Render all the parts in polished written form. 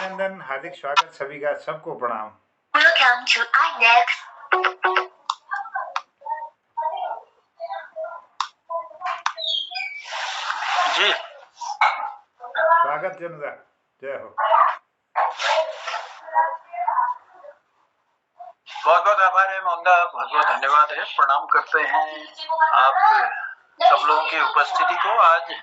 अभिनंदन, हार्दिक स्वागत सभी का, सबको प्रणाम। Welcome to iNext. जी स्वागत जनुदा, जय हो। बहुत बहुत आभार है मोहनदा, बहुत बहुत धन्यवाद है, प्रणाम करते हैं आप सब लोगों की उपस्थिति को। आज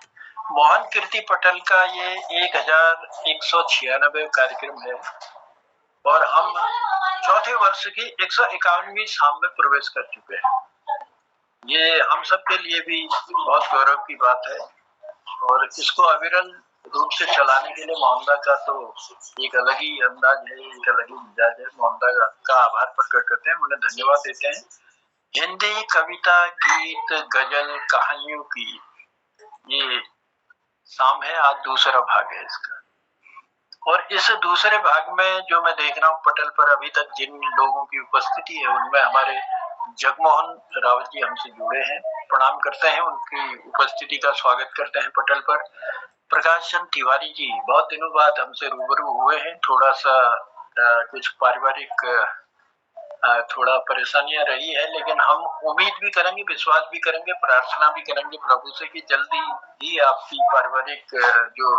मोहन कीर्ति पटेल का ये 1196 कार्यक्रम है और हम चौथे वर्ष की 151वीं शाम में प्रवेश कर चुके हैं। ये हम सब के लिए भी बहुत गौरव की बात है और इसको अविरल रूप से चलाने के लिए मोहनदा का तो एक अलग ही अंदाज है, एक अलग ही मिजाज है। मोहनदा का आभार प्रकट करते हैं, उन्हें धन्यवाद देते हैं। हिंदी कविता, गीत, गजल, कहानियों की ये शाम है, आज दूसरा भाग है इसका। और इस दूसरे भाग में जो मैं देख रहा हूँ पटल पर अभी तक जिन लोगों की उपस्थिति है, उनमें हमारे जगमोहन रावत जी हमसे जुड़े हैं, प्रणाम करते हैं, उनकी उपस्थिति का स्वागत करते हैं पटल पर। प्रकाश चंद तिवारी जी बहुत दिनों बाद हमसे रूबरू हुए हैं, थोड़ा सा कुछ पारिवारिक थोड़ा परेशानियां रही है, लेकिन हम उम्मीद भी करेंगे, विश्वास भी करेंगे, प्रार्थना भी करेंगे प्रभु से कि जल्दी ही आपकी पारिवारिक जो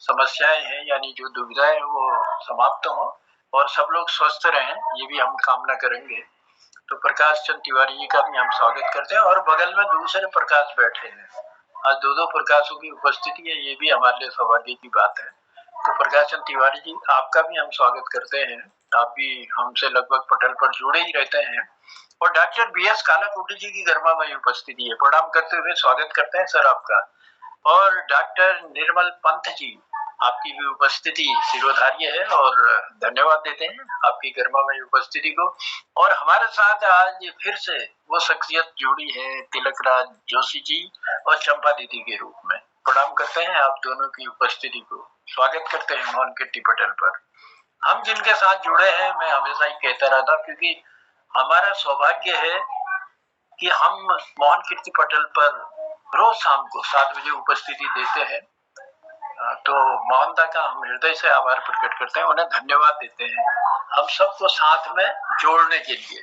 समस्याएं हैं यानी जो दुविधाएं हैं वो समाप्त हो और सब लोग स्वस्थ रहें, ये भी हम कामना करेंगे। तो प्रकाश चंद तिवारी जी का भी हम स्वागत करते हैं और बगल में दूसरे प्रकाश बैठे हैं। आज दो प्रकाशों की उपस्थिति है, ये भी हमारे लिए सौभाग्य की बात है। तो प्रकाश चंद तिवारी जी आपका भी हम स्वागत करते हैं, आप भी हमसे लगभग पटल पर जुड़े ही रहते हैं। और डॉक्टर BS कालाकोटी जी की गर्मामयी उपस्थिति है, प्रणाम करते हुए स्वागत करते हैं सर आपका। और डॉक्टर निर्मल पंत जी आपकी भी उपस्थिति शिरोधार्य है और धन्यवाद देते हैं आपकी गर्मामयी उपस्थिति को। और हमारे साथ आज फिर से वो शख्सियत जुड़ी है, तिलकराज जोशी जी और चंपा दीदी के रूप में, प्रणाम करते हैं आप दोनों की उपस्थिति को, स्वागत करते हैं मोहन कीर्ति पटेल पर। हम जिनके साथ जुड़े हैं, मैं हमेशा ही कहता रहता क्योंकि हमारा सौभाग्य है कि हम मोहन कीर्ति पटेल पर रोज शाम को 7 बजे उपस्थिति देते हैं। तो मोहनदा का हम हृदय से आभार प्रकट करते हैं, उन्हें धन्यवाद देते हैं हम सबको साथ में जोड़ने के लिए,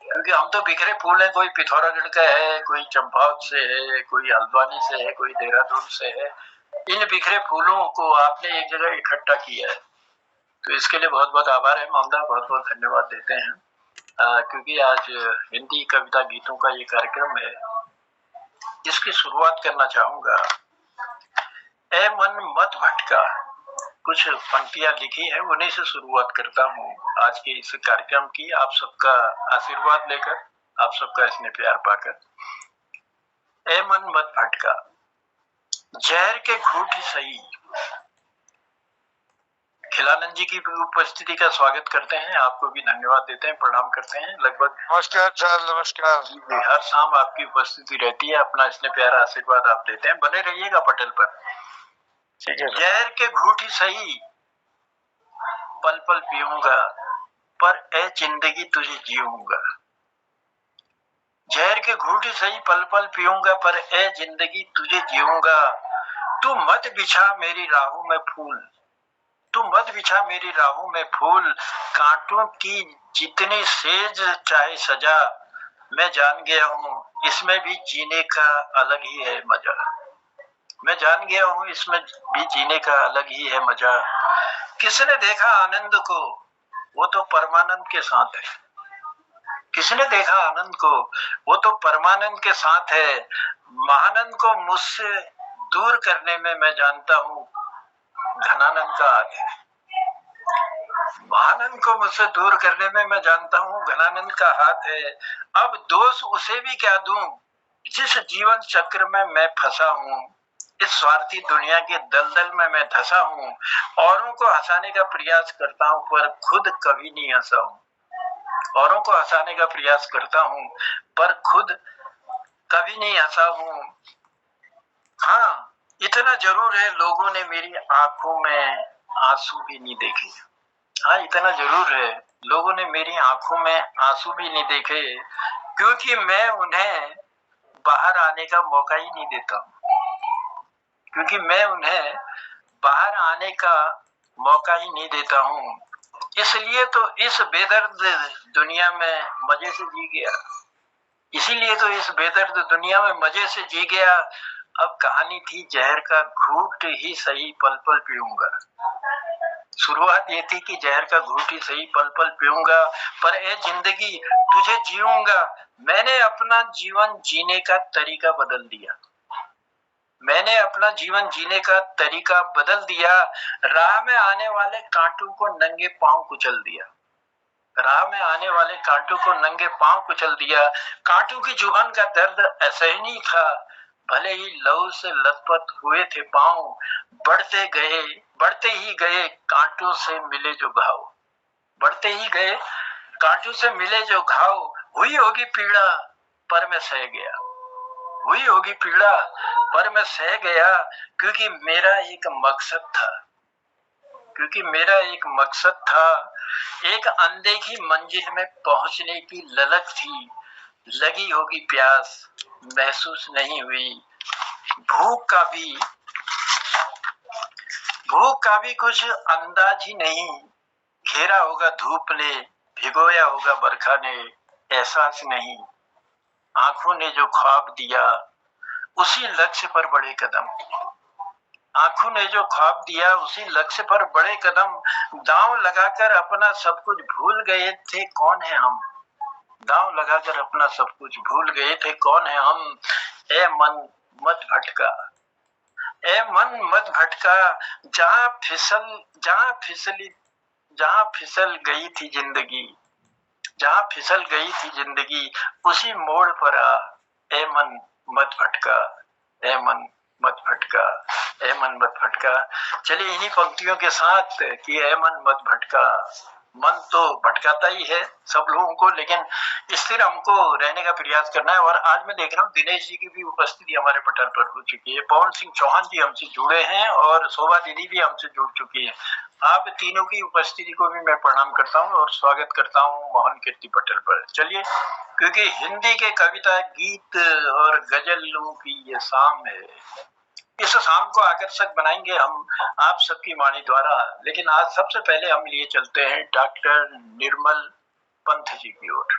क्योंकि हम तो बिखरे फूल हैं, कोई पिथौरागढ़ का है, कोई चंपावत से है, कोई हल्द्वानी से है, कोई देहरादून से है। इन बिखरे फूलों को आपने एक जगह इकट्ठा किया है, तो इसके लिए बहुत बहुत आभार है मोहनदा, बहुत बहुत धन्यवाद देते हैं। क्योंकि आज हिंदी कविता गीतों का ये कार्यक्रम है, इसकी शुरुआत करना चाहूंगा। ए मन मत भटका, कुछ पंक्तियां लिखी है, उन्हीं से शुरुआत करता हूँ आज के इस कार्यक्रम की, आप सबका आशीर्वाद लेकर, आप सबका स्नेह प्यार पाकर। ए मन मत भटका, जहर के घूंट ही सही। खिलानंद जी की उपस्थिति का स्वागत करते हैं, आपको भी धन्यवाद देते हैं, प्रणाम करते हैं। लगभग नमस्कार सर, नमस्कार। हर शाम आपकी उपस्थिति रहती है, अपना स्नेह प्यारा आशीर्वाद आप देते हैं, बने रहिएगा पटेल पर। जहर के घूंट ही सही, पल पल पीऊंगा, पर ए जिंदगी तुझे जीऊंगा। जहर के घूंट ही सही, पल पल पीऊंगा, पर ए जिंदगी तुझे जीऊंगा। तू मत बिछा मेरी राहों में फूल, तू मत बिछा मेरी राहों में फूल, कांटों की जितनी सेज चाहे सजा, मैं जान गया हूँ इसमें भी जीने का अलग ही है मजा। मैं जान गया हूँ इसमें भी जीने का अलग ही है मजा। किसने देखा आनंद को, वो तो परमानंद के साथ है। किसने देखा आनंद को, वो तो परमानंद के साथ है। महानंद को मुझसे दूर करने में मैं जानता हूँ घनानंद का हाथ है। महानंद को मुझसे दूर करने में मैं जानता हूँ घनानंद का हाथ है। अब दोष उसे भी क्या दूं जिस जीवन चक्र में मैं फंसा हूँ। इस स्वार्थी दुनिया के दलदल में मैं धंसा हूँ। औरों को हंसाने का प्रयास करता हूँ पर खुद कभी नहीं हंसा हूँ। औरों को हंसाने का प्रयास करता हूँ पर खुद कभी नहीं हंसा हूँ। हाँ, इतना जरूर है, लोगों ने मेरी आंखों में आंसू भी नहीं देखे। हाँ, इतना जरूर है, लोगों ने मेरी आंखों में आंसू भी नहीं देखे, क्योंकि मैं उन्हें बाहर आने का मौका ही नहीं देता हूँ। क्योंकि मैं उन्हें बाहर आने का मौका ही नहीं देता हूँ। इसलिए तो इस बेदर्द दुनिया में मजे से जी गया, इसीलिए तो इस बेदर्द दुनिया में मजे से जी गया। अब कहानी थी जहर का घूंट ही सही पल पल पीऊंगा। शुरुआत ये थी कि जहर का घूंट ही सही पल पल पीऊंगा, पर ए जिंदगी तुझे जीऊंगा। मैंने अपना जीवन जीने का तरीका बदल दिया, मैंने अपना जीवन जीने का तरीका बदल दिया। राह में आने वाले कांटों को नंगे पांव कुचल दिया, राह में आने वाले कांटों को नंगे पांव कुचल दिया। कांटों की चुभन का दर्द असहनीय था, भले ही लहू से लथपथ हुए थे पांव। बढ़ते ही गए कांटों से मिले जो घाव, बढ़ते ही गए कांटों से मिले जो घाव। हुई होगी पीड़ा पर मैं सह गया, हुई होगी पीड़ा पर मैं सह गया। क्योंकि मेरा एक मकसद था, क्योंकि मेरा एक मकसद था। एक अनदेखी मंजिल में पहुंचने की ललक थी। लगी होगी प्यास महसूस नहीं हुई, भूख का भी कुछ अंदाज ही नहीं। घेरा होगा धूप ने, भिगोया होगा बरखा ने, एहसास नहीं। आंखों ने जो ख्वाब दिया उसी लक्ष्य पर बड़े कदम, आंखों ने जो ख्वाब दिया उसी लक्ष्य पर बड़े कदम। दांव लगाकर अपना सब कुछ भूल गए थे कौन है हम, दांव लगाकर अपना सब कुछ भूल गए थे कौन है हम। ए मन मत भटका, ए मन मत भटका। जहां फिसल गई थी जिंदगी, जहां फिसल गई थी जिंदगी उसी मोड़ पर आ। ए मन मत भटका, ए मन मत भटका, ए मन मत भटका। चलिए इन्हीं पंक्तियों के साथ कि ए मन मत भटका। मन तो भटकाता ही है सब लोगों को, लेकिन स्थिर हमको रहने का प्रयास करना है। और आज मैं देख रहा हूँ दिनेश जी की भी उपस्थिति हमारे पटल पर हो चुकी है, पवन सिंह चौहान जी हमसे जुड़े हैं और शोभा दीदी भी हमसे जुड़ चुकी है। आप तीनों की उपस्थिति को भी मैं प्रणाम करता हूँ और स्वागत करता हूँ मोहन कीर्ति पटल पर। चलिए, क्योंकि हिंदी के कविता गीत और गजलों की ये शाम है, इस शाम को आकर्षक बनाएंगे हम आप सबकी वाणी द्वारा। लेकिन आज सबसे पहले हम लिए चलते हैं डॉक्टर निर्मल पंथ जी की ओर।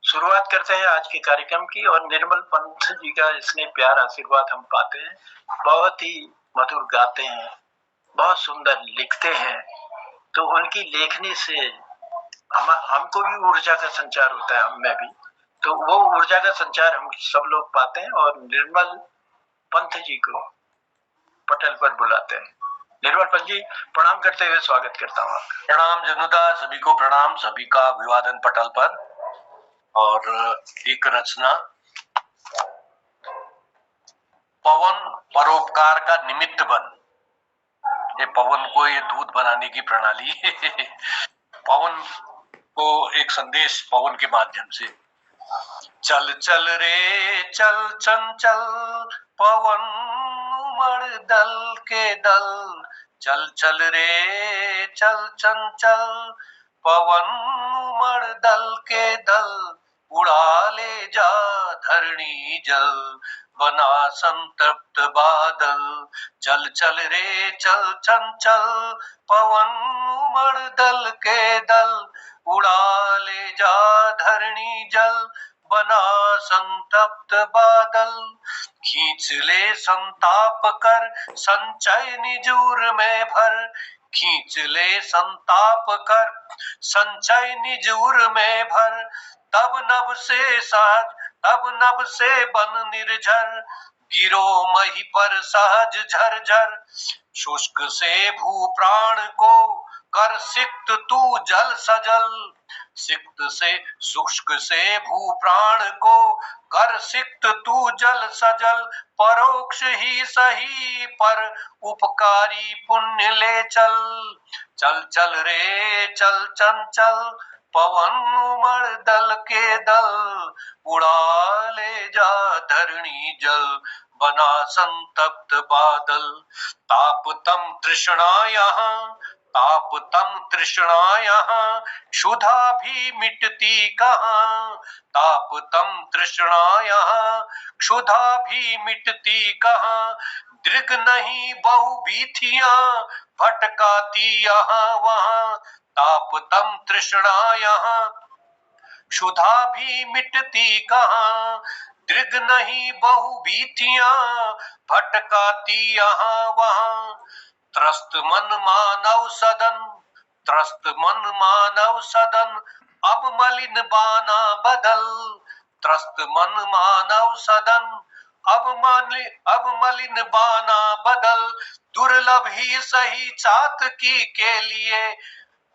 शुरुआत करते हैं आज के कार्यक्रम की, और निर्मल पंथ जी का स्नेह प्यार आशीर्वाद हम पाते हैं। बहुत ही मधुर गाते हैं, बहुत सुंदर लिखते हैं, तो उनकी लेखनी से हमको भी ऊर्जा का संचार होता है, हम में भी, तो वो ऊर्जा का संचार हम सब लोग पाते हैं। और निर्मल पंथ जी को पटल पर बुलाते हैं। निर्मल पंथ जी, प्रणाम करते हुए स्वागत करता हूँ आपका। प्रणाम जनुदा, सभी को प्रणाम, सभी का अभिवादन पटल पर। और एक रचना, पवन परोपकार का निमित्त बन। ये पवन को ये दूध बनाने की प्रणाली पवन को एक संदेश पवन के माध्यम से। चल चल रे चल चंचल पवन उमड़ दल के दल, चल चल रे चल चंचल पवन उमड़ दल के दल, उड़ा ले जा धरणी जल बना संतप्त बादल। चल चल रे चल चंचल पवन उमड़ दल के दल, उड़ा ले जा धरणी जल बना संतप्त बादल। खींच ले संताप कर संचय निजूर में भर, खींच ले संताप कर संचय निजूर में भर। तब नभ से बन निर्झर, गिरो मही पर सहज झरझर। शुष्क से भू प्राण को कर सिक्त तू जल सजल, सिक्त से शुष्क से भू प्राण को कर सिक्त तू जल सजल। परोक्ष ही सही पर उपकारी पुण्य ले चल, चल चल रे चल चंचल पवन उमड़ दल के दल, उड़ा ले जा धरणी जल बना संतप्त बादल। ताप तम तृष्णा यहाँ, ताप तम तृष्णा यहाँ, क्षुधा भी मिटती कहाँ। ताप तम तृष्णा यहाँ, क्षुधा भी मिटती कहाँ। दृग नहीं बहु बीथियां भटकाती यहाँ वहाँ, ताप तम तृष्णा यहाँ क्षुधा भी मिटती कहाँ। दृग नहीं बहु बीथियां भटकाती यहाँ वहाँ, त्रस्त मन मानव सदन, त्रस्त मन मानव सदन, अब मलिन बाना बदल, त्रस्त मन मानव सदन, अब मलिन बाना बदल, दुर्लभ ही सही चातकी के लिए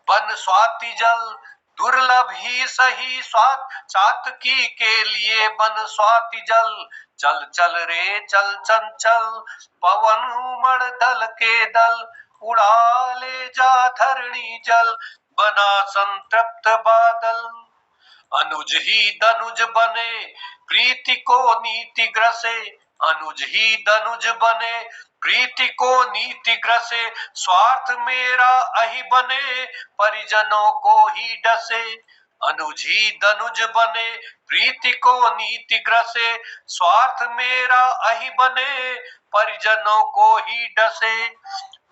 बन स्वाति जल, दुर्लभ ही सही स्वात चातकी के लिए बन स्वाति जल, चल चल रे चल चंचल पवन उमड़ दल के दल, उड़ा ले जा धरणी जल, बना संतप्त बादल। अनुज ही दनुज बने प्रीति को नीति ग्रसे, अनुज ही दनुज बने प्रीति को नीति ग्रसे, स्वार्थ मेरा अहि बने परिजनों को ही डसे। अनुज ही दनुज बने प्रीति को नीति ग्रसे, स्वार्थ मेरा अहि बने परिजनों को ही डसे।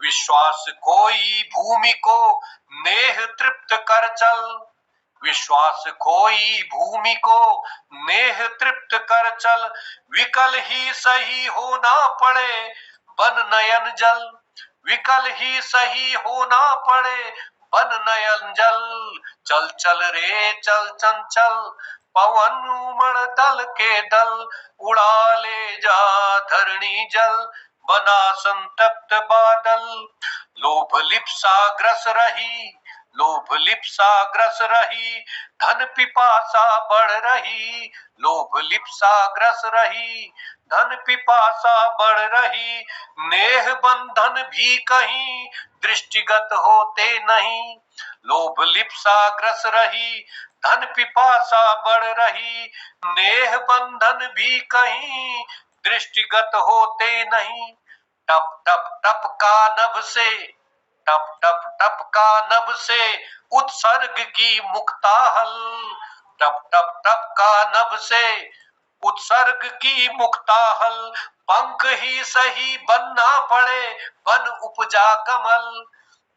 विश्वास खोई भूमि को नेह तृप्त कर चल, विश्वास खोई भूमि को नेह तृप्त कर चल, विकल ही सही होना पड़े बन नयन जल, विकल ही सही होना पड़े बन नयन जल, चल चल रे चल चंचल पवन उमड़ दल के दल, उड़ा ले जा धरणी जल, बना संतप्त बादल। लोभ लिप्सा ग्रस रही, लोभ लिप्सा ग्रस रही, धन पिपासा बढ़ रही, लोभ लिप्सा ग्रस रही, धन पिपासा बढ़ रही, नेह बंधन भी कहीं दृष्टिगत होते नहीं, लोभ लिप्सा ग्रस रही, धन पिपासा बढ़ रही, नेह बंधन भी कहीं दृष्टिगत होते नहीं। टप टप टप का नभ से, टप टप टप का नभ से उत्सर्ग की मुक्ताहल, टप टप टप का नभ से उत्सर्ग की मुक्ताहल, पंख ही सही बनना पड़े बन उपजा कमल,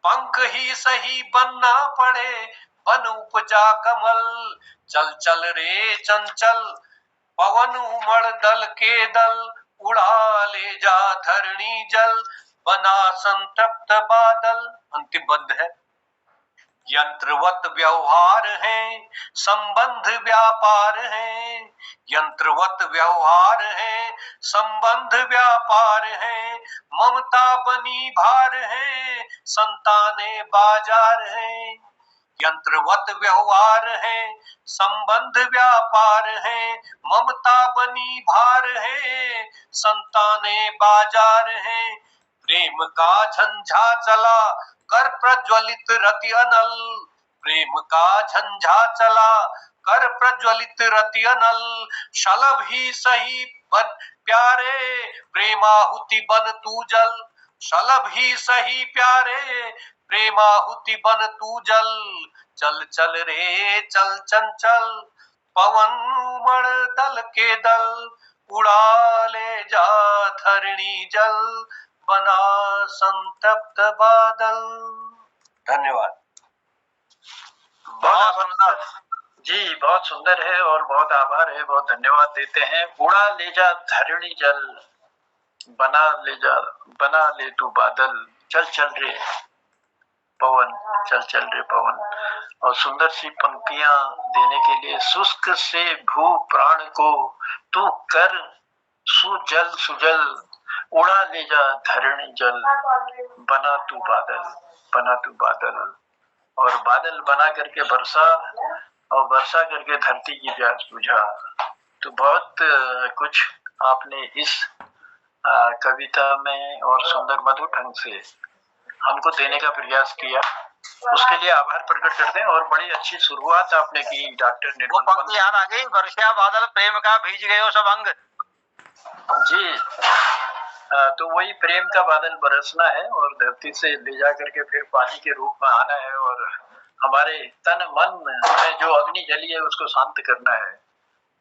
पंख ही सही बनना पड़े बन उपजा कमल, चल चल रे चंचल पवन उमड़ दल के दल, उड़ा ले जा धरणी जल, बना संतप्त बादल। अंतिम बंद है। यंत्रवत व्यवहार है संबंध व्यापार है, यंत्रवत व्यवहार है संबंध व्यापार है, ममता बनी भार है संताने बाजार है, यंत्रवत व्यवहार है संबंध व्यापार है, ममता बनी भार है संताने बाजार है, प्रेम का झंझा चला कर प्रज्वलित रति अनल, प्रेम का झंझा चला कर प्रज्वलित रति अनल, शलभ ही सही बन प्यारे प्रेमाहुति बन तू जल, शलभ ही सही प्यारे प्रेमाहुति बन तू जल, चल चल रे चल चंचल पवन उमड़ दल के दल, उड़ा ले जा धरणी जल, बना संतप्त बादल। धन्यवाद। बहुत सुंदर जी, बहुत सुंदर है और बहुत आभार है, बहुत धन्यवाद देते हैं। उड़ा ले जा धरणी जल, बना ले तू बादल, चल चल रे पवन, चल चल रे पवन। और सुंदर सी पंक्तियां देने के लिए, शुष्क से भू प्राण को तू कर सुजल सुजल, उड़ा ले जा धरणी जल, बना तू बादल, बना तू बादल। और बादल बना करके वर्षा, और वर्षा करके धरती की प्यास बुझा। तो बहुत कुछ आपने इस कविता में और सुंदर मधुर ढंग से हमको देने का प्रयास किया, उसके लिए आभार प्रकट करते हैं। और बड़ी अच्छी शुरुआत आपने की डॉक्टर निर्मल। वो पंक्ति याद आ गई, वर्षा बादल प्रेम का भीज गए सब अंग। जी, तो वही प्रेम का बादल बरसना है और धरती से ले जा करके फिर पानी के रूप में आना है, और हमारे तन मन में जो अग्नि जली है उसको शांत करना है।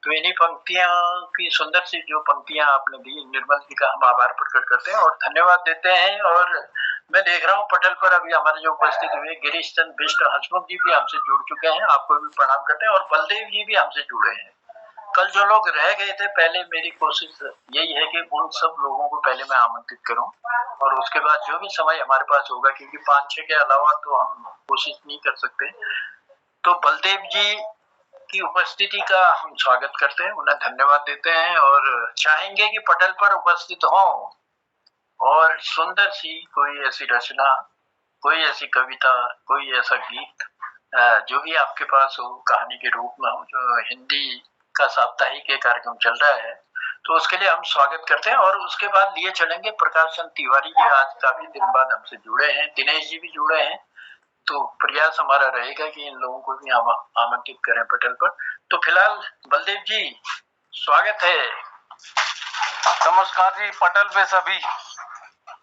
तो इन्हीं पंक्तियां की सुंदर सी जो पंक्तियां आपने दी, निर्मल जी का हम आभार प्रकट करते हैं और धन्यवाद देते हैं। और मैं देख रहा हूँ पटल पर अभी हमारे जो उपस्थित हुए गिरीश चंद बिष्ट हंसमुख जी भी हमसे जुड़ चुके हैं, आपको भी प्रणाम करते हैं। और बलदेव जी भी हमसे जुड़े हैं। कल जो लोग रह गए थे, पहले मेरी कोशिश यही है कि उन सब लोगों को पहले मैं आमंत्रित करूं और उसके बाद जो भी समय हमारे पास होगा, क्योंकि 5-6 के अलावा तो हम कोशिश नहीं कर सकते, तो बलदेव जी की उपस्थिति का हम स्वागत करते हैं, उन्हें धन्यवाद देते हैं और चाहेंगे कि पटल पर उपस्थित हों और सुंदर सी कोई ऐसी रचना, कोई ऐसी कविता, कोई ऐसा गीत जो भी आपके पास हो, कहानी के रूप में हो, जो हिंदी का साप्ताहिक ये कार्यक्रम चल रहा है, तो उसके लिए हम स्वागत करते हैं। और उसके बाद लिए चलेंगे प्रकाश चंद तिवारी जी, आज काफी दिन बाद हमसे जुड़े हैं, दिनेश जी भी जुड़े हैं, तो प्रयास हमारा रहेगा कि इन लोगों को भी आमंत्रित करें पटल पर। तो फिलहाल बलदेव जी स्वागत है। नमस्कार जी। पटल पे सभी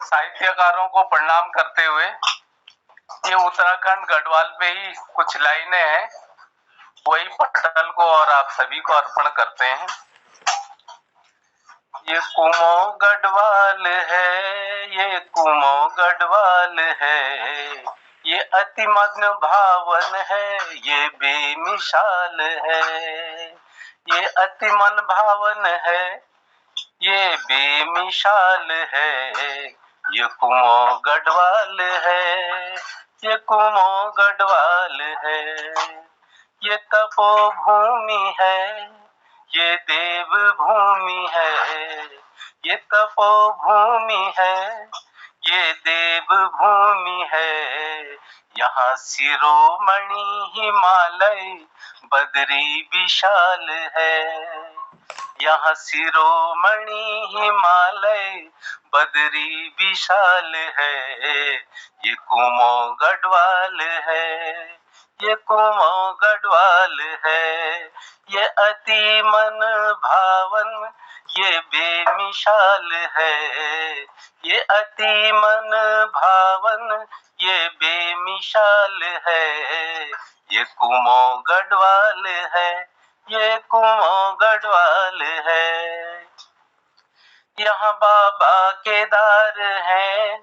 साहित्यकारों को प्रणाम करते हुए ये उत्तराखंड गढ़वाल पे ही कुछ लाइनें हैं, वही पटल को और आप सभी को अर्पण करते हैं। ये कुमो गढ़वाल है, ये कुमो गढ़वाल है, ये अति मग्न भावन है, ये बेमिसाल है। ये अति मन भावन है, ये बेमिसाल है, ये कुमो गढ़वाल है, ये कुमो गढ़वाल है। ये तपोभूमि है, ये देव भूमि है, ये तपोभूमि है, ये देव भूमि है। यहाँ शिरोमणि हिमालय बद्री विशाल है, यहाँ शिरोमणि हिमालय बद्री विशाल है। ये कुमो गढ़वाल है, ये कुमो गढ़वाल है, ये अति मन भावन, ये बेमिसाल है। ये अति मन भावन, ये बेमिसाल है, ये कुमो गढ़वाल है, ये कुमो गढ़वाल है। यहाँ बाबा केदार है,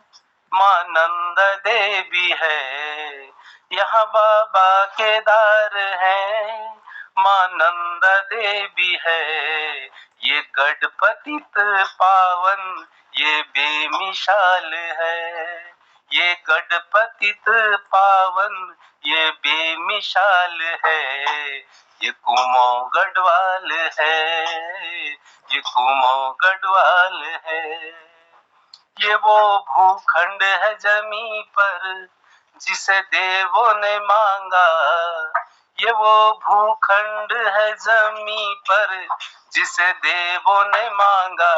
माँ नंद देवी है। यहाँ बाबा केदार है, माँ नंद देवी है। ये गढ़पतित पावन, ये बेमिसाल है। ये गढ़पतित पावन, ये बेमिसाल है। ये कुमो गढ़वाल है, ये कुमो गढ़वाल है। ये वो भूखंड है जमी पर जिसे देवों ने मांगा। ये वो भूखंड है जमी पर जिसे देवों ने मांगा।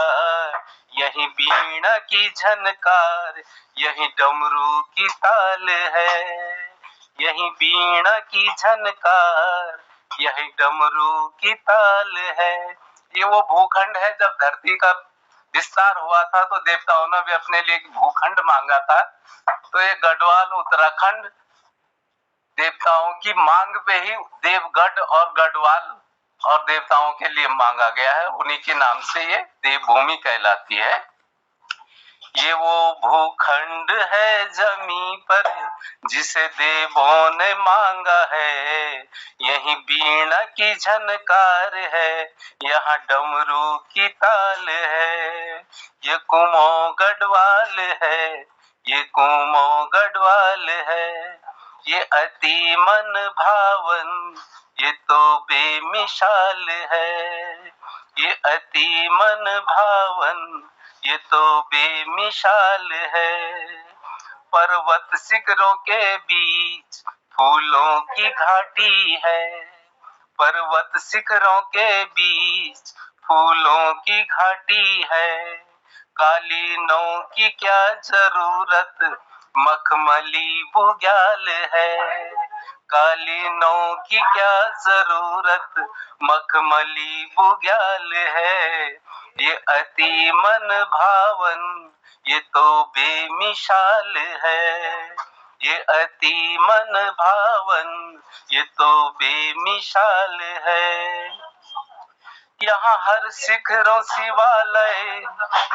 यही बीणा की झनकार, यही डमरू की ताल है। यही बीणा की झनकार, यही डमरू की ताल है। ये वो भूखंड है, जब धरती का विस्तार हुआ था तो देवताओं ने भी अपने लिए भूखंड मांगा था। तो ये गढ़वाल उत्तराखंड देवताओं की मांग पे ही देवगढ़ और गढ़वाल और देवताओं के लिए मांगा गया है। उन्हीं के नाम से ये देवभूमि कहलाती है। ये वो भूखंड है जमी पर जिसे देवों ने मांगा है। यही बीणा की झनकार है, यहाँ डमरू की ताल है। ये कुमो गढ़वाल है, ये कुमो गढ़वाल है। ये अति मन भावन, ये तो बेमिसाल है। ये अति मन भावन, ये तो बेमिसाल है। पर्वत शिखरों के बीच फूलों की घाटी है। पर्वत शिखरों के बीच फूलों की घाटी है। कालीनों की क्या जरूरत, मखमली बुग्याल है। कालीनों की क्या जरूरत, मखमली बुग्याल है। ये अति मन भावन, ये तो बेमिसाल है। ये अति मन भावन, ये तो बेमिसाल है। यहाँ हर शिखरों शिवालय,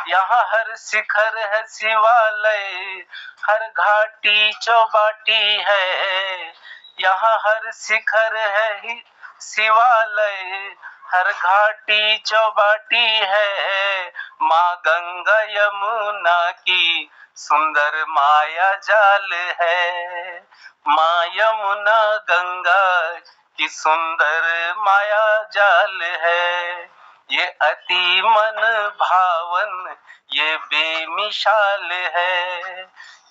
यहाँ हर शिखर है शिवालय, हर घाटी चौबाटी है, यहाँ हर शिखर है ही शिवालय, हर घाटी चौबाटी है। माँ गंगा यमुना की सुंदर माया जाल है, माँ यमुना गंगा की सुंदर माया जाल है। ये अति मन भावन ये बेमिसाल है,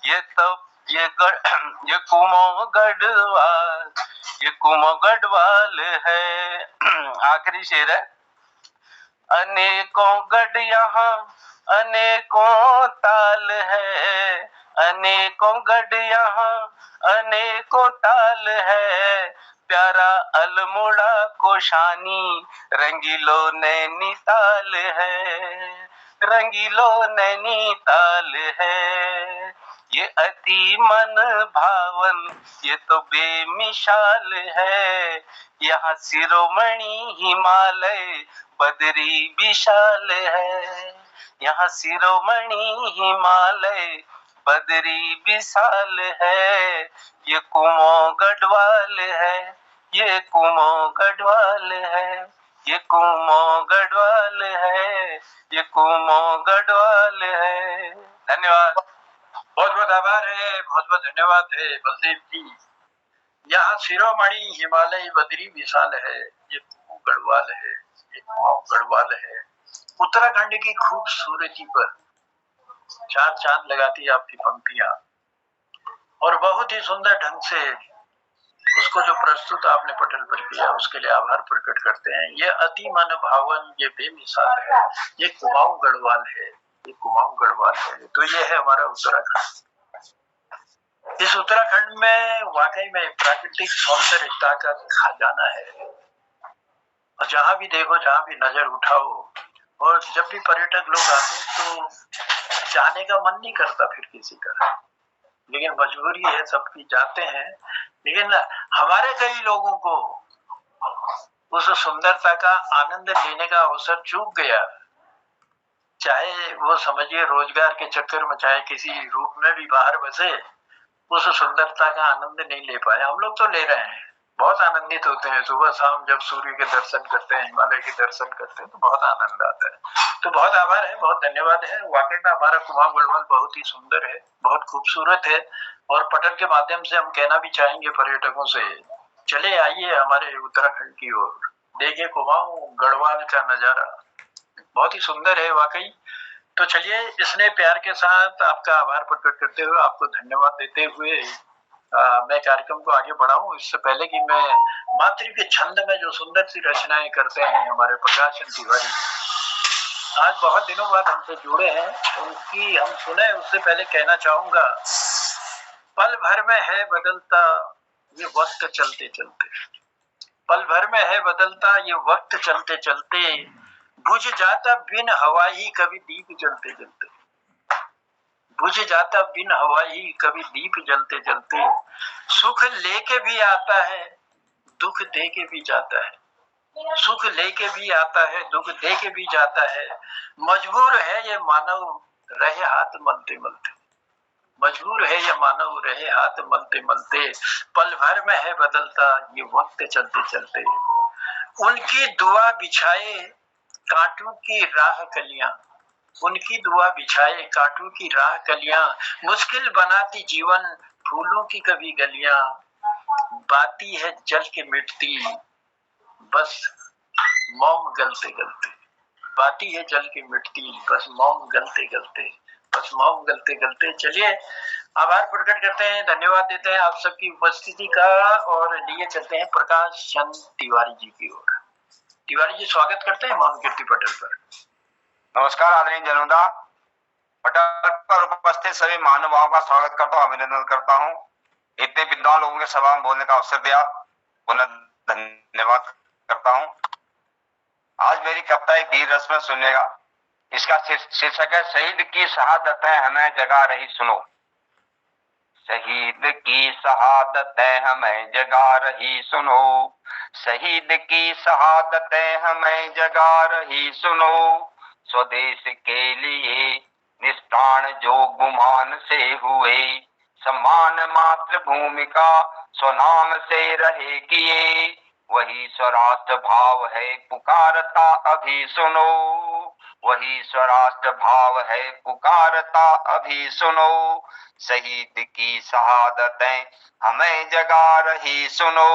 ये तब ये कुमो गढ़वाल, ये कुमो गढ़वाल है। आखिरी शेर है, अनेकों गढ़ यहाँ अनेकों ताल है, अनेकों गढ़ यहाँ अनेकों ताल है, प्यारा अल्मोड़ा कोशानी रंगीलो नैनीताल है, रंगीलो नैनीताल है। ये अति मन भावन ये तो बेमिसाल है, यहाँ शिरोमणि हिमालय बदरी विशाल है, यहाँ शिरोमणि हिमालय बदरी विशाल है। ये कुमो गढ़वाल है, ये कुमो गढ़वाल है, ये कुमो गढ़वाल है, ये कुमो गढ़वाल है। धन्यवाद। बहुत बहुत आभार है, बहुत बहुत धन्यवाद है बलदेव जी। यहाँ शिरोमणि हिमालय बद्री विशाल है, ये कुमो गढ़वाल है, ये कुमाऊं गढ़वाल है। उत्तराखंड की खूबसूरती पर चार चांद लगाती आपकी पंक्तियां, और बहुत ही सुंदर ढंग से उसको जो प्रस्तुत आपने पटल पर किया उसके लिए आभार प्रकट करते हैं। ये अति मन भावन ये बेमिसाल है, ये कुमाऊं गढ़वाल है, ये कुमाऊं गढ़वाल है। तो ये है हमारा उत्तराखंड। इस उत्तराखंड में वाकई में प्राकृतिक सौंदर्यता का खजाना है, और जहां भी देखो जहां भी नजर उठाओ, और जब भी पर्यटक लोग आते तो जाने का मन नहीं करता फिर किसी का, लेकिन मजबूरी है सबकी, जाते हैं। लेकिन हमारे कई लोगों को उस सुंदरता का आनंद लेने का अवसर चूक गया, चाहे वो समझिए रोजगार के चक्कर में, चाहे किसी रूप में भी बाहर बसे, उस सुंदरता का आनंद नहीं ले पाए। हम लोग तो ले रहे हैं, बहुत आनंदित होते हैं सुबह शाम जब सूर्य के दर्शन करते हैं, हिमालय के दर्शन करते हैं तो बहुत आनंद आता है। तो बहुत आभार है, बहुत धन्यवाद है। वाकई में हमारा कुमाऊं गढ़वाल बहुत ही सुंदर है, बहुत खूबसूरत है, और पटल के माध्यम से हम कहना भी चाहेंगे पर्यटकों से, चले आइए हमारे उत्तराखंड की ओर, देखिए कुमाऊं गढ़वाल का नजारा बहुत ही सुंदर है वाकई। तो चलिए इसने प्यार के साथ आपका आभार प्रकट करते हुए, आपको धन्यवाद देते हुए मैं कार्यक्रम को आगे बढ़ाऊं, इससे पहले कि मैं मातृ के छंद में जो सुंदर सी रचनाएं करते हैं हमारे प्रकाशन तिवारी, आज बहुत दिनों बाद हमसे जुड़े हैं, उनकी हम सुने उससे पहले कहना चाहूंगा, पल भर में है बदलता ये वक्त चलते चलते, पल भर में है बदलता ये वक्त चलते चलते, बुझ जाता बिन हवा ही कभी दीप जलते जलते, बुझ जाता बिन हवा ही कभी दीप जलते जलते, सुख लेके भी आता है दुख दे के भी जाता है, सुख लेके भी आता है दुख दे के भी जाता है, मजबूर है ये मानव रहे हाथ मलते मलते, मजबूर है ये मानव रहे हाथ मलते मलते, पल भर में है बदलता ये वक्त चलते चलते, उनकी दुआ बिछाए कांटों की राह कलियां, उनकी दुआ बिछाए कांटों की राह कलियां, मुश्किल बनाती जीवन फूलों की कभी गलियां, बाती है जल के मिटती बस मौन गलते गलते, बाती है जल के मिटती बस मौन गलते गलते, बस मौन गलते गलते। चलिए आभार प्रकट करते हैं, धन्यवाद देते हैं आप सबकी उपस्थिति का, और लिए चलते हैं प्रकाश चंद तिवारी जी की ओर। तिवारी जी स्वागत करते हैं मौन कीर्ति पटल पर। नमस्कार आदरणीय जनता, पटल पर उपस्थित सभी महानुभावों का स्वागत करता हूँ, अभिनंदन करता हूँ। इतने विद्वान लोगों के सभा में बोलने का अवसर दिया, पुनः धन्यवाद करता हूँ। आज मेरी कविता एक गीत रस में सुनिएगा, इसका शीर्षक है शहीद की शहादतें हमें जगा रही सुनो। शहीद की शहादतें हमें जगा रही सुनो, शहीद की शहादतें हमें जगा रही सुनो। स्वदेश के लिए निष्प्राण जो गुमान से हुए, सम्मान मातृभूमि का स्वनाम से रहे किए, वही स्वराष्ट्र भाव है पुकारता अभी सुनो, वही स्वराष्ट्र भाव है पुकारता अभी सुनो। शहीद की शहादतें हमें जगा रही सुनो,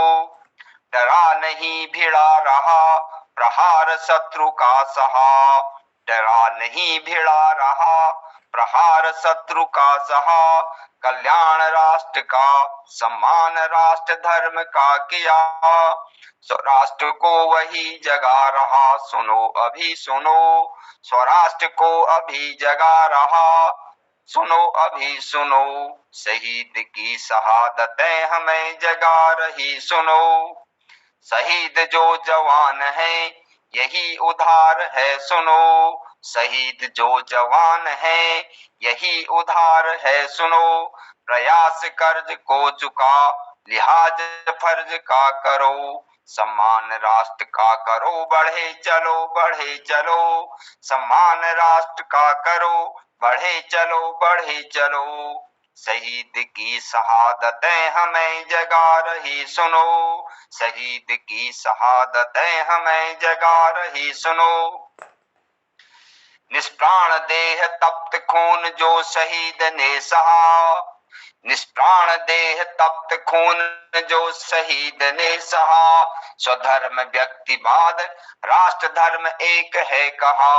डरा नहीं भिड़ा रहा प्रहार शत्रु का सहा, डरा नहीं भिड़ा रहा प्रहार शत्रु का सहा। कल्याण राष्ट्र का सम्मान राष्ट्र धर्म का किया, स्वराष्ट्र को वही जगा रहा सुनो अभी सुनो, स्वराष्ट्र को अभी जगा रहा सुनो अभी सुनो। शहीद की शहादतें हमें जगा रही सुनो, शहीद जो जवान है यही उधार है सुनो, शहीद जो जवान है यही उधार है सुनो। प्रयास कर्ज को चुका लिहाज फर्ज का करो, सम्मान राष्ट्र का करो बढ़े चलो, सम्मान राष्ट्र का करो बढ़े चलो। शहीद की शहादतें हमें जगा रही सुनो, शहीद की शहादतें हमें जगा रही सुनो। निष्प्राण देह तप्त खून जो शहीद ने सहा, निष्प्राण देह तप्त खून जो शहीद ने सहा। स्वधर्म व्यक्तिवाद राष्ट्र धर्म एक है कहा,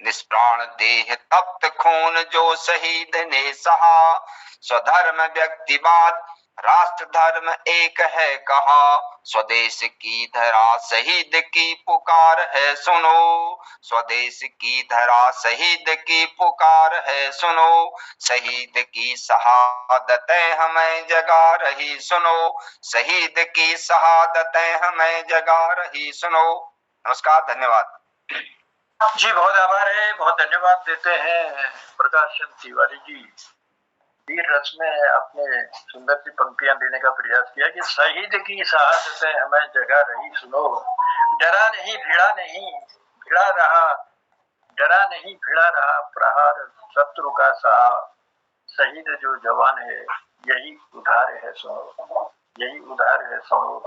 निष्प्राण देह तप्त खून जो शहीद ने सहा। स्वधर्म व्यक्तिवाद राष्ट्र धर्म एक है कहा, स्वदेश की धरा शहीद की पुकार है सुनो, स्वदेश की धरा शहीद की पुकार है सुनो। शहीद की शहादतें हमें जगा रही सुनो, शहीद की शहादतें हमें जगा रही सुनो। नमस्कार, धन्यवाद जी। बहुत आभार है, बहुत धन्यवाद देते हैं प्रकाश चंद तिवारी जी। वीर रस में आपने सुंदर सी पंक्तियां देने का प्रयास किया कि शहीद की शहादतें हमें जगा रही सुनो, डरा नहीं भिड़ा नहीं भिड़ा रहा, डरा नहीं भिड़ा रहा प्रहार शत्रु का सहा। शहीद जो जवान है यही उधार है सुनो, यही उधार है सुनो।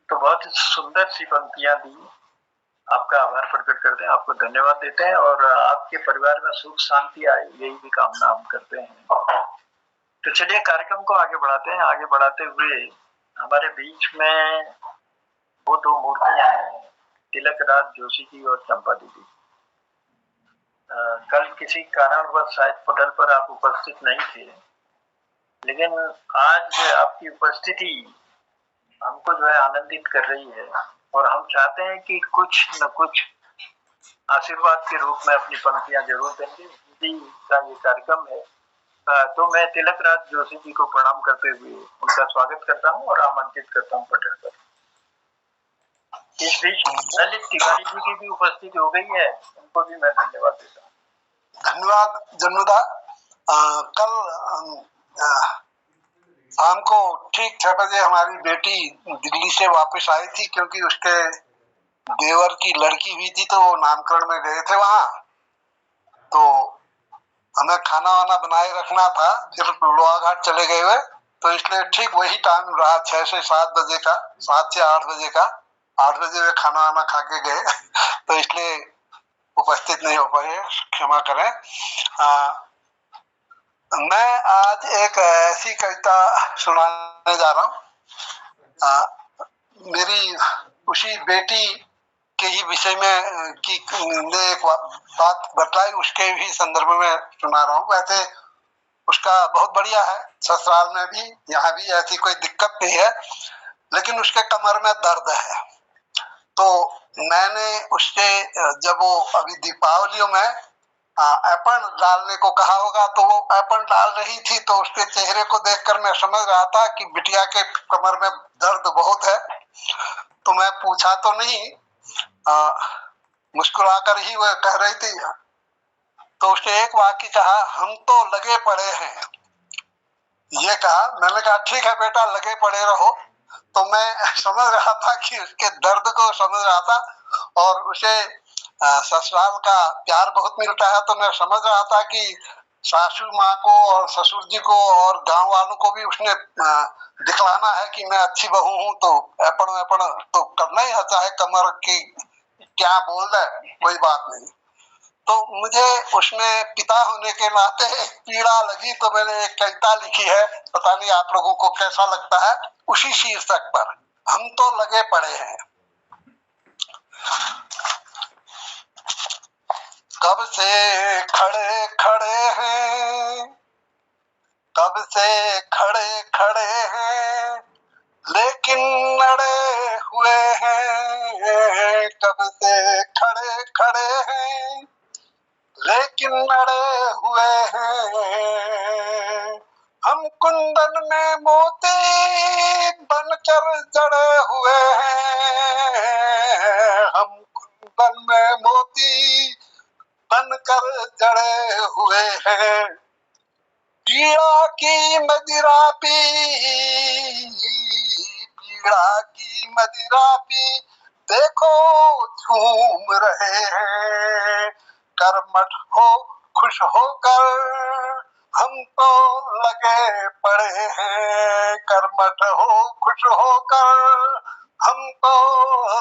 तो बहुत सुंदर सी पंक्तियां दी, आपका आभार प्रकट करते हैं, आपको धन्यवाद देते हैं और आपके परिवार में सुख शांति आए यही भी कामना हम करते हैं। तो चलिए कार्यक्रम को आगे बढ़ाते हैं। आगे बढ़ाते हुए हमारे बीच में वो दो मूर्तियां हैं, तिलक राज जोशी जी और चंपा दीदी। कल किसी कारणवश शायद पटल पर आप उपस्थित नहीं थे, लेकिन आज आपकी उपस्थिति हमको जो है आनंदित कर रही है और हम चाहते हैं कि कुछ न कुछ आशीर्वाद के रूप में अपनी पंक्तियां जरूर देंगे। हिंदी का ये कार्यक्रम है, तो मैं तिलक राज जोशी जी को प्रणाम करते हुए उनका स्वागत करता हूं और आमंत्रित करता हूं पटल पर। इस बीच ललित तिवारी जी की भी उपस्थिति हो गई है, उनको भी मैं धन्यवाद देता हूँ। धन्यवाद जन्मदा। कल शाम को ठीक 6 बजे हमारी बेटी दिल्ली से वापस आई थी, क्योंकि उसके देवर की लड़की हुई थी तो वो नामकरण में गए थे वहां, तो हमें खाना वाना बनाए रखना था, फिर लोहा घाट चले गए हुए, तो इसलिए ठीक वही टाइम रहा 6 से 7 बजे का, 7 से 8 बजे का। 8 बजे वे खाना वाना खा के गए तो इसलिए उपस्थित नहीं हो पाए, क्षमा करें। मैं आज एक ऐसी कविता सुनाने जा रहा हूँ, मेरी उसी बेटी के ही विषय में की ने एक बात बताई, उसके भी संदर्भ में सुना रहा हूँ। वैसे उसका बहुत बढ़िया है, ससुराल में भी यहाँ भी ऐसी कोई दिक्कत नहीं है, लेकिन उसके कमर में दर्द है। तो मैंने उससे जब वो अभी दीपावलियों में एप्पल डालने को कहा होगा, तो वो एप्पल डाल रही थी, तो उसके चेहरे को देखकर मैं समझ रहा था कि बिटिया के कमर में दर्द बहुत है। तो मैं पूछा तो नहीं, मुस्कुराकर ही वह कह रही थी। तो उसने एक वाक्य कहा, हम तो लगे पड़े हैं ये कहा। मैंने कहा ठीक है बेटा, लगे पड़े रहो। तो मैं समझ रहा था कि उसके दर्द को समझ रहा था, और उसे ससुराल का प्यार बहुत मिलता है, तो मैं समझ रहा था कि सासू माँ को और ससुर जी को और गांव वालों को भी उसने दिखलाना है कि मैं अच्छी बहू हूँ, तो ऐपड़ तो करना ही है, चाहे कमर की क्या बोल दे, कोई बात नहीं। तो मुझे उसमें पिता होने के नाते एक पीड़ा लगी, तो मैंने एक कविता लिखी है, पता नहीं आप लोगों को कैसा लगता है, उसी शीर्षक पर, हम तो लगे पड़े हैं। कब से खड़े खड़े हैं, कब से खड़े खड़े हैं, लेकिन अड़े हुए हैं। कब से खड़े खड़े हैं, लेकिन अड़े हुए हैं। हम कुंदन में मोती बनकर जड़े हुए हैं। हम कुंदन में मोती बनकर जड़े हुए हैं। पीड़ा की मदिरा पी, पीड़ा की मदिरा पी, देखो झूम रहे हैं। कर्मठ हो खुश होकर, हम तो लगे पड़े हैं। कर्मठ हो खुश होकर, हम तो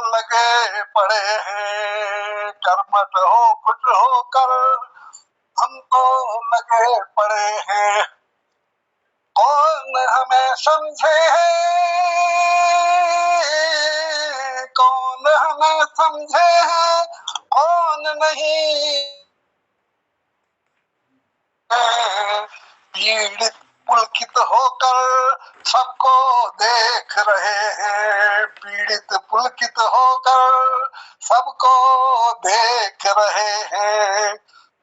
लगे पड़े हैं। कर्मठ हो खुश होकर, हम तो लगे पड़े हैं। कौन हमें समझे है, कौन हमें समझे है, कौन नहीं। पीड़ित पुलकित होकर सबको देख रहे हैं। पीड़ित पुलकित होकर सबको देख रहे हैं।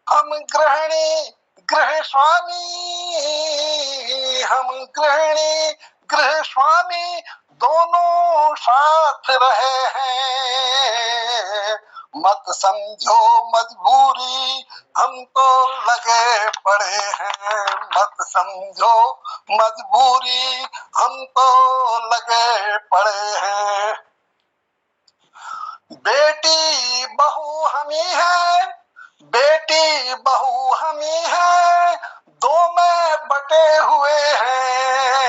हम गृहिणी गृह स्वामी, हम गृहिणी गृह स्वामी दोनों साथ रहे हैं। मत समझो मजबूरी, हम तो लगे पड़े हैं। मत समझो मजबूरी, हम तो लगे पड़े हैं। बेटी बहू हमी है, बेटी बहू हमी है, दो में बटे हुए हैं।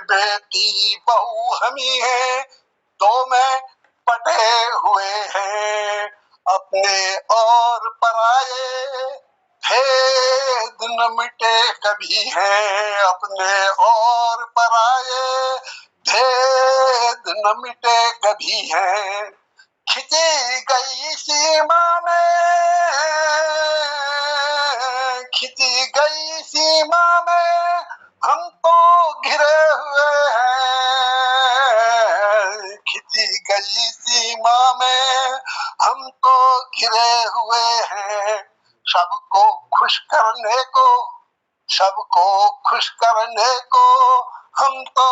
बेटी बहू हमी है, दो में बटे हुए हैं। अपने और पराये भेद न मिटे कभी हैं। अपने और पराये भेद न मिटे कभी हैं। खिंची गई सीमा में, खिंची गई सीमा में, हम तो घिरे हुए हैं। खिंची गई सीमा में, हम तो घिरे हुए हैं। सबको खुश करने को, सबको खुश करने को, हम तो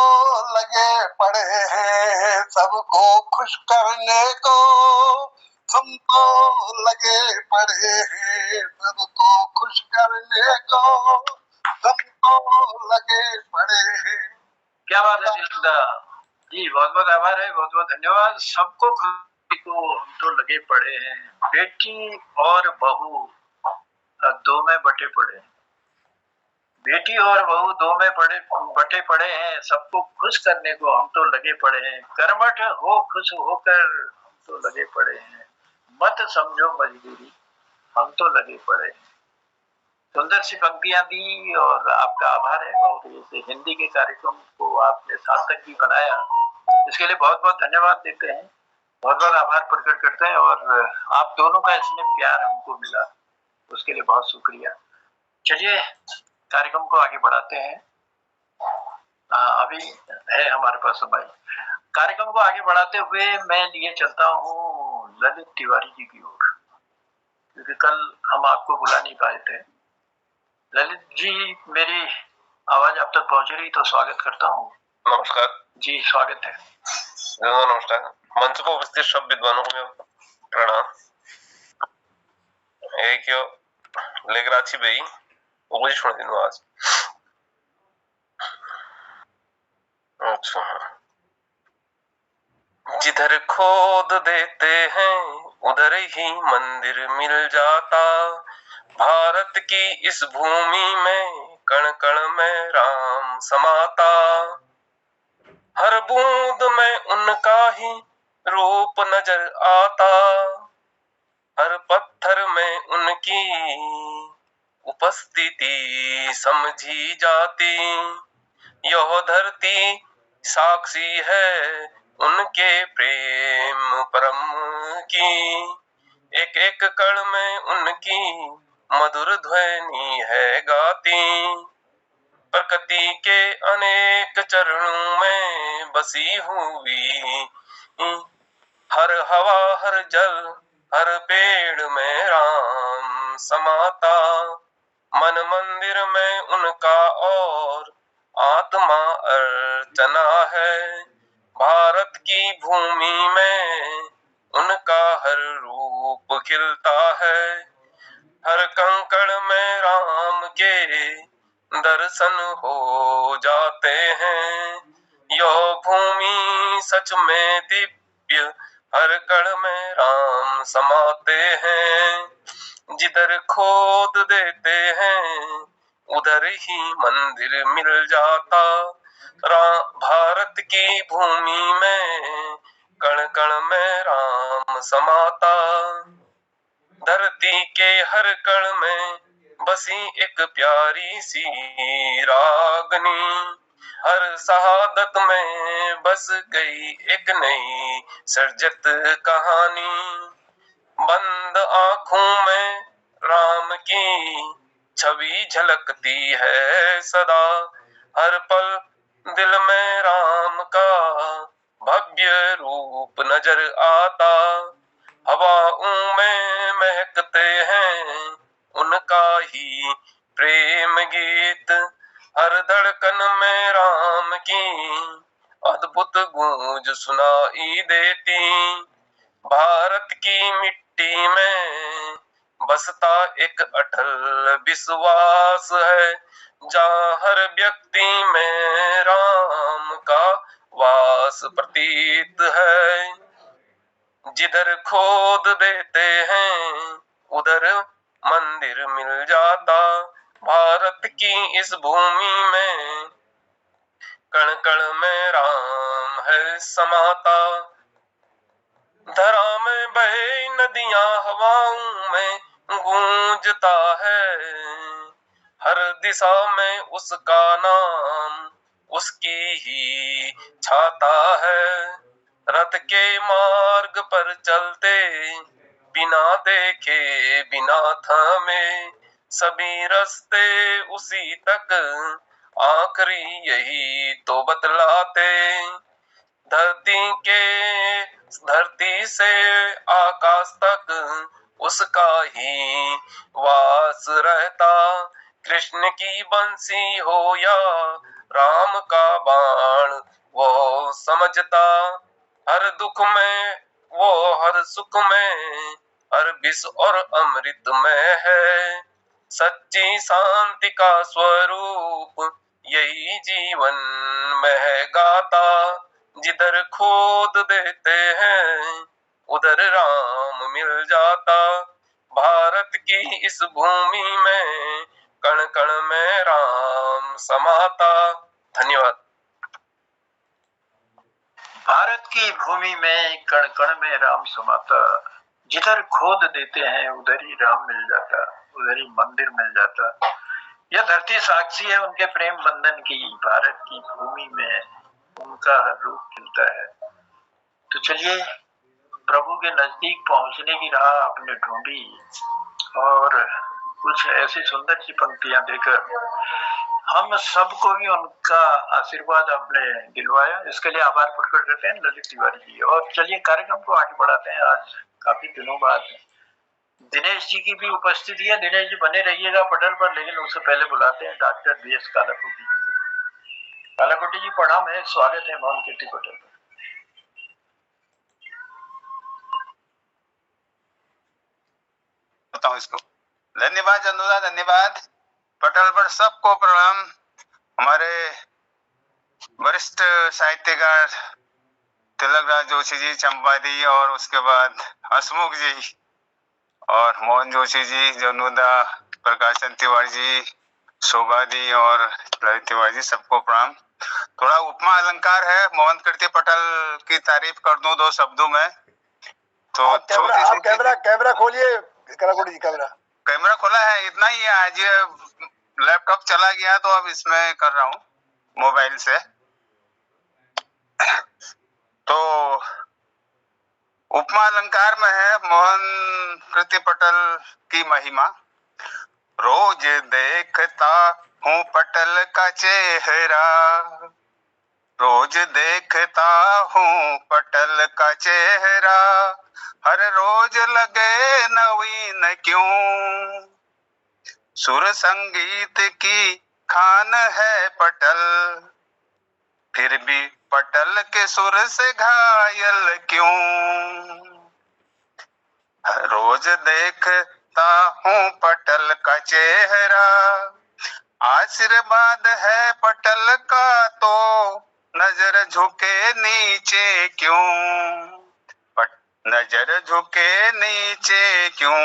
लगे पड़े हैं। सबको खुश करने को, हम तो लगे पड़े हैं। सबको खुश करने को, हम तो लगे पड़े हैं। क्या बात है दिलदा जी, बहुत बहुत आभार है, बहुत बहुत धन्यवाद। सबको खुशी को हम तो लगे पड़े हैं। बेटी और बहू दो में बटे पड़े हैं। बेटी और बहू दो में बटे पड़े हैं। सबको खुश करने को हम तो लगे पड़े हैं। कर्मठ हो खुश होकर, हम तो लगे पड़े हैं। मत समझो मजबूरी, हम तो लगे पड़े हैं। सुंदर सी पंक्तियां दी और आपका आभार है। और इस हिंदी के कार्यक्रम को आपने सार्थक भी बनाया, इसके लिए बहुत बहुत धन्यवाद देते हैं, बहुत बहुत आभार प्रकट करते हैं। और आप दोनों का इसमें प्यार हमको मिला, उसके लिए बहुत शुक्रिया। चलिए कार्यक्रम को आगे बढ़ाते हैं। अभी है हमारे पास समय। कार्यक्रम को आगे बढ़ाते हुए मैं लिए चलता हूँ ललित तिवारी जी की ओर, क्योंकि कल हम आपको बुला नहीं पाए थे। ललित जी, मेरी आवाज आप तक पहुंच रही तो स्वागत करता हूँ। नमस्कार जी, स्वागत है। नमस्कार। मंच पर उपस्थित सब विद्वानों को प्रणाम। एक लेकर अच्छी भाई आज अच्छा, जिधर खोद देते हैं उधर ही मंदिर मिल जाता, भारत की इस भूमि में कण कण में राम समाता, हर बूंद में उनका ही रूप नजर आता, हर पत्थर में उनकी उपस्थिति समझी जाती, यह धरती साक्षी है उनके प्रेम परम की, एक एक कण में उनकी मधुर ध्वनि है गाती, प्रकृति के अनेक चरणों में बसी हुई, हर हवा हर जल हर पेड़ में राम समाता, मन मंदिर में उनका और आत्मा अर्चना है, भारत की भूमि में उनका हर रूप खिलता है, हर कंकड़ में राम के दर्शन हो जाते हैं, यह भूमि सच में दिव्य, हर कण में राम समाते हैं, जिधर खोद देते हैं उधर ही मंदिर मिल जाता, भारत की भूमि में कण कण में राम समाता, धरती के हर कण में बसी एक प्यारी सी रागनी, हर शहादत में बस गई एक नई सर्जत कहानी, बंद आंखों में राम की छवि झलकती है सदा, हर पल दिल में राम का भव्य रूप नजर आता, हवाओं में महकते हैं उनका ही प्रेम गीत, हर धड़कन में राम की अद्भुत गूंज सुनाई देती, भारत की मिट्टी में बसता एक अटल विश्वास है, जहाँ हर व्यक्ति में राम का वास प्रतीत है, जिधर खोद देते हैं उधर मंदिर मिल जाता, भारत की इस भूमि में कण कण में राम है समाता, धरा में बहे नदियां हवाओं में गूंजता है, हर दिशा में उसका नाम उसकी ही छाता है, रथ के मार्ग पर चलते बिना देखे बिना थमे, सभी रास्ते उसी तक आखिरी यही तो बतलाते, धरती से आकाश तक उसका ही वास रहता, कृष्ण की बंसी हो या राम का बाण वो समझता, हर दुख में वो हर सुख में, हर विष और अमृत में है, सच्ची शांति का स्वरूप यही जीवन में है गाता, जिधर खोद देते हैं उधर राम मिल जाता, भारत की इस भूमि में कण कण में राम समाता। धन्यवाद। भारत की भूमि में कण कण में राम समाता, जिधर खोद देते हैं उधर ही राम मिल जाता, उधर ही मंदिर मिल जाता, यह धरती साक्षी है उनके प्रेम बंधन की, भारत की भूमि में उनका हर रूप खिलता है। तो चलिए प्रभु के नजदीक पहुंचने की राह आपने ढूंढी और कुछ ऐसी सुंदर सी पंक्तियां देकर हम सबको भी उनका आशीर्वाद आपने दिलवाया, इसके लिए आभार प्रकट करते हैं ललित तिवारी जी। और चलिए कार्यक्रम को आगे बढ़ाते हैं। आज काफी दिनों बाद दिनेश जी की भी उपस्थिति है। दिनेश जी बने रहिएगा पटल पर, लेकिन उससे पहले बुलाते हैं डॉक्टर BS कालाकोटी जी। कालाकोटी जी प्रणाम है, स्वागत है मौन कीर्ति पटल पर। बताऊं इसको। धन्यवाद जनुदा, धन्यवाद। पटल पर सबको प्रणाम। हमारे वरिष्ठ साहित्यकार तिलकराज जोशी जी, चंपा दी, और उसके बाद हंसमुख जी और मोहन जोशी जी, जनुदा, प्रकाशन तिवारी जी, शोभा दी और ललित तिवारी जी, सबको प्रणाम। थोड़ा उपमा अलंकार है, मोहन कीर्ति पटेल की तारीफ कर दूं 2 शब्दों में तो कैमरा खोलिए कलाकोटी जी, कैमरा खोला है, इतना ही है। आज लैपटॉप चला गया तो अब इसमें कर रहा हूँ मोबाइल से। तो उपमा अलंकार में है मोहन कीर्ति पटेल की महिमा। रोज देखता हूँ पटेल का चेहरा, रोज देखता हूँ पटेल का चेहरा, हर रोज लगे नवीन क्यों, सुर संगीत की खान है पटेल, फिर भी पटेल के सुर से घायल क्यों, रोज देखता हूँ पटेल का चेहरा, आशीर्वाद है पटेल का तो नजर झुके नीचे क्यों, नजर झुके नीचे क्यों,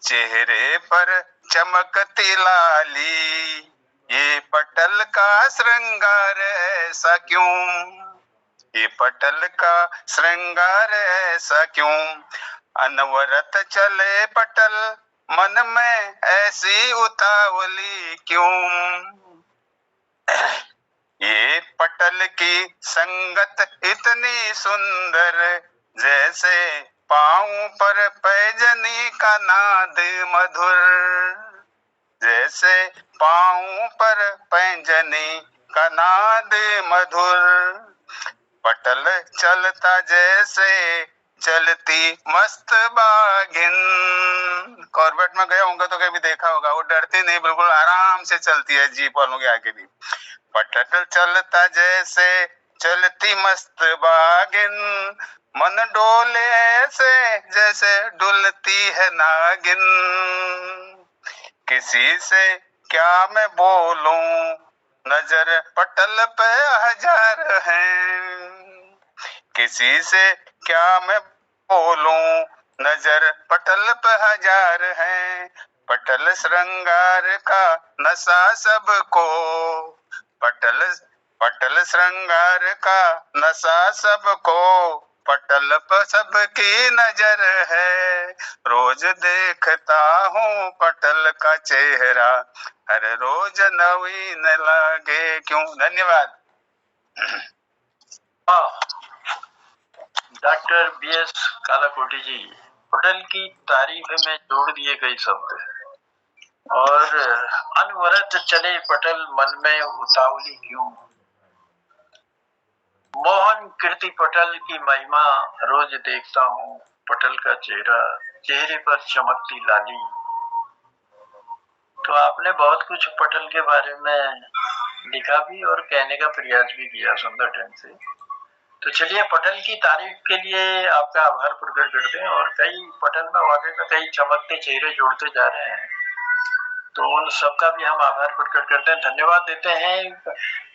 चेहरे पर चमकती लाली, ये पटेल का श्रृंगार ऐसा क्यों, ये पटेल का श्रृंगार ऐसा क्यों, अनवरत चले पटेल मन में ऐसी उतावली क्यों, ये पटेल की संगत इतनी सुंदर, जैसे पाँव पर पैजनी का नाद मधुर, जैसे पाँव पर पैजनी का नाद मधुर, पटेल चलता जैसे चलती मस्त बागिन। कॉर्बेट में गए होंगे तो कभी देखा होगा, वो डरती नहीं, बिल्कुल आराम से चलती है जीप वालों के आगे भी। पटेल चलता जैसे चलती मस्त बागिन, मन डोले ऐसे जैसे डुलती है नागिन, किसी से क्या मैं बोलूं, नजर पटेल पे हजार हैं, किसी से क्या मैं बोलूं, नजर पटेल पे हजार हैं, पटेल श्रृंगार का नशा सबको, पटेल श्रृंगार का नशा सबको, पटेल पर सबकी नजर है, रोज देखता हूँ पटेल का चेहरा, हर रोज नवीन लागे क्यों। धन्यवाद। डॉक्टर BS कालाकोटी जी, पटेल की तारीफ में जोड़ दिए गए शब्द और अनवरत चले पटेल मन में उतावली क्यों, मोहन कीर्ति पटेल की महिमा, रोज देखता हूँ पटेल का चेहरा, चेहरे पर चमकती लाली। तो आपने बहुत कुछ पटेल के बारे में लिखा भी और कहने का प्रयास भी किया सुंदर ढंग से। तो चलिए पटेल की तारीफ के लिए आपका आभार प्रकट करते हैं और कई पटेल में वाकई में कई चमकते चेहरे जोड़ते जा रहे हैं, तो उन सबका भी हम आभार प्रकट करते हैं, धन्यवाद देते हैं।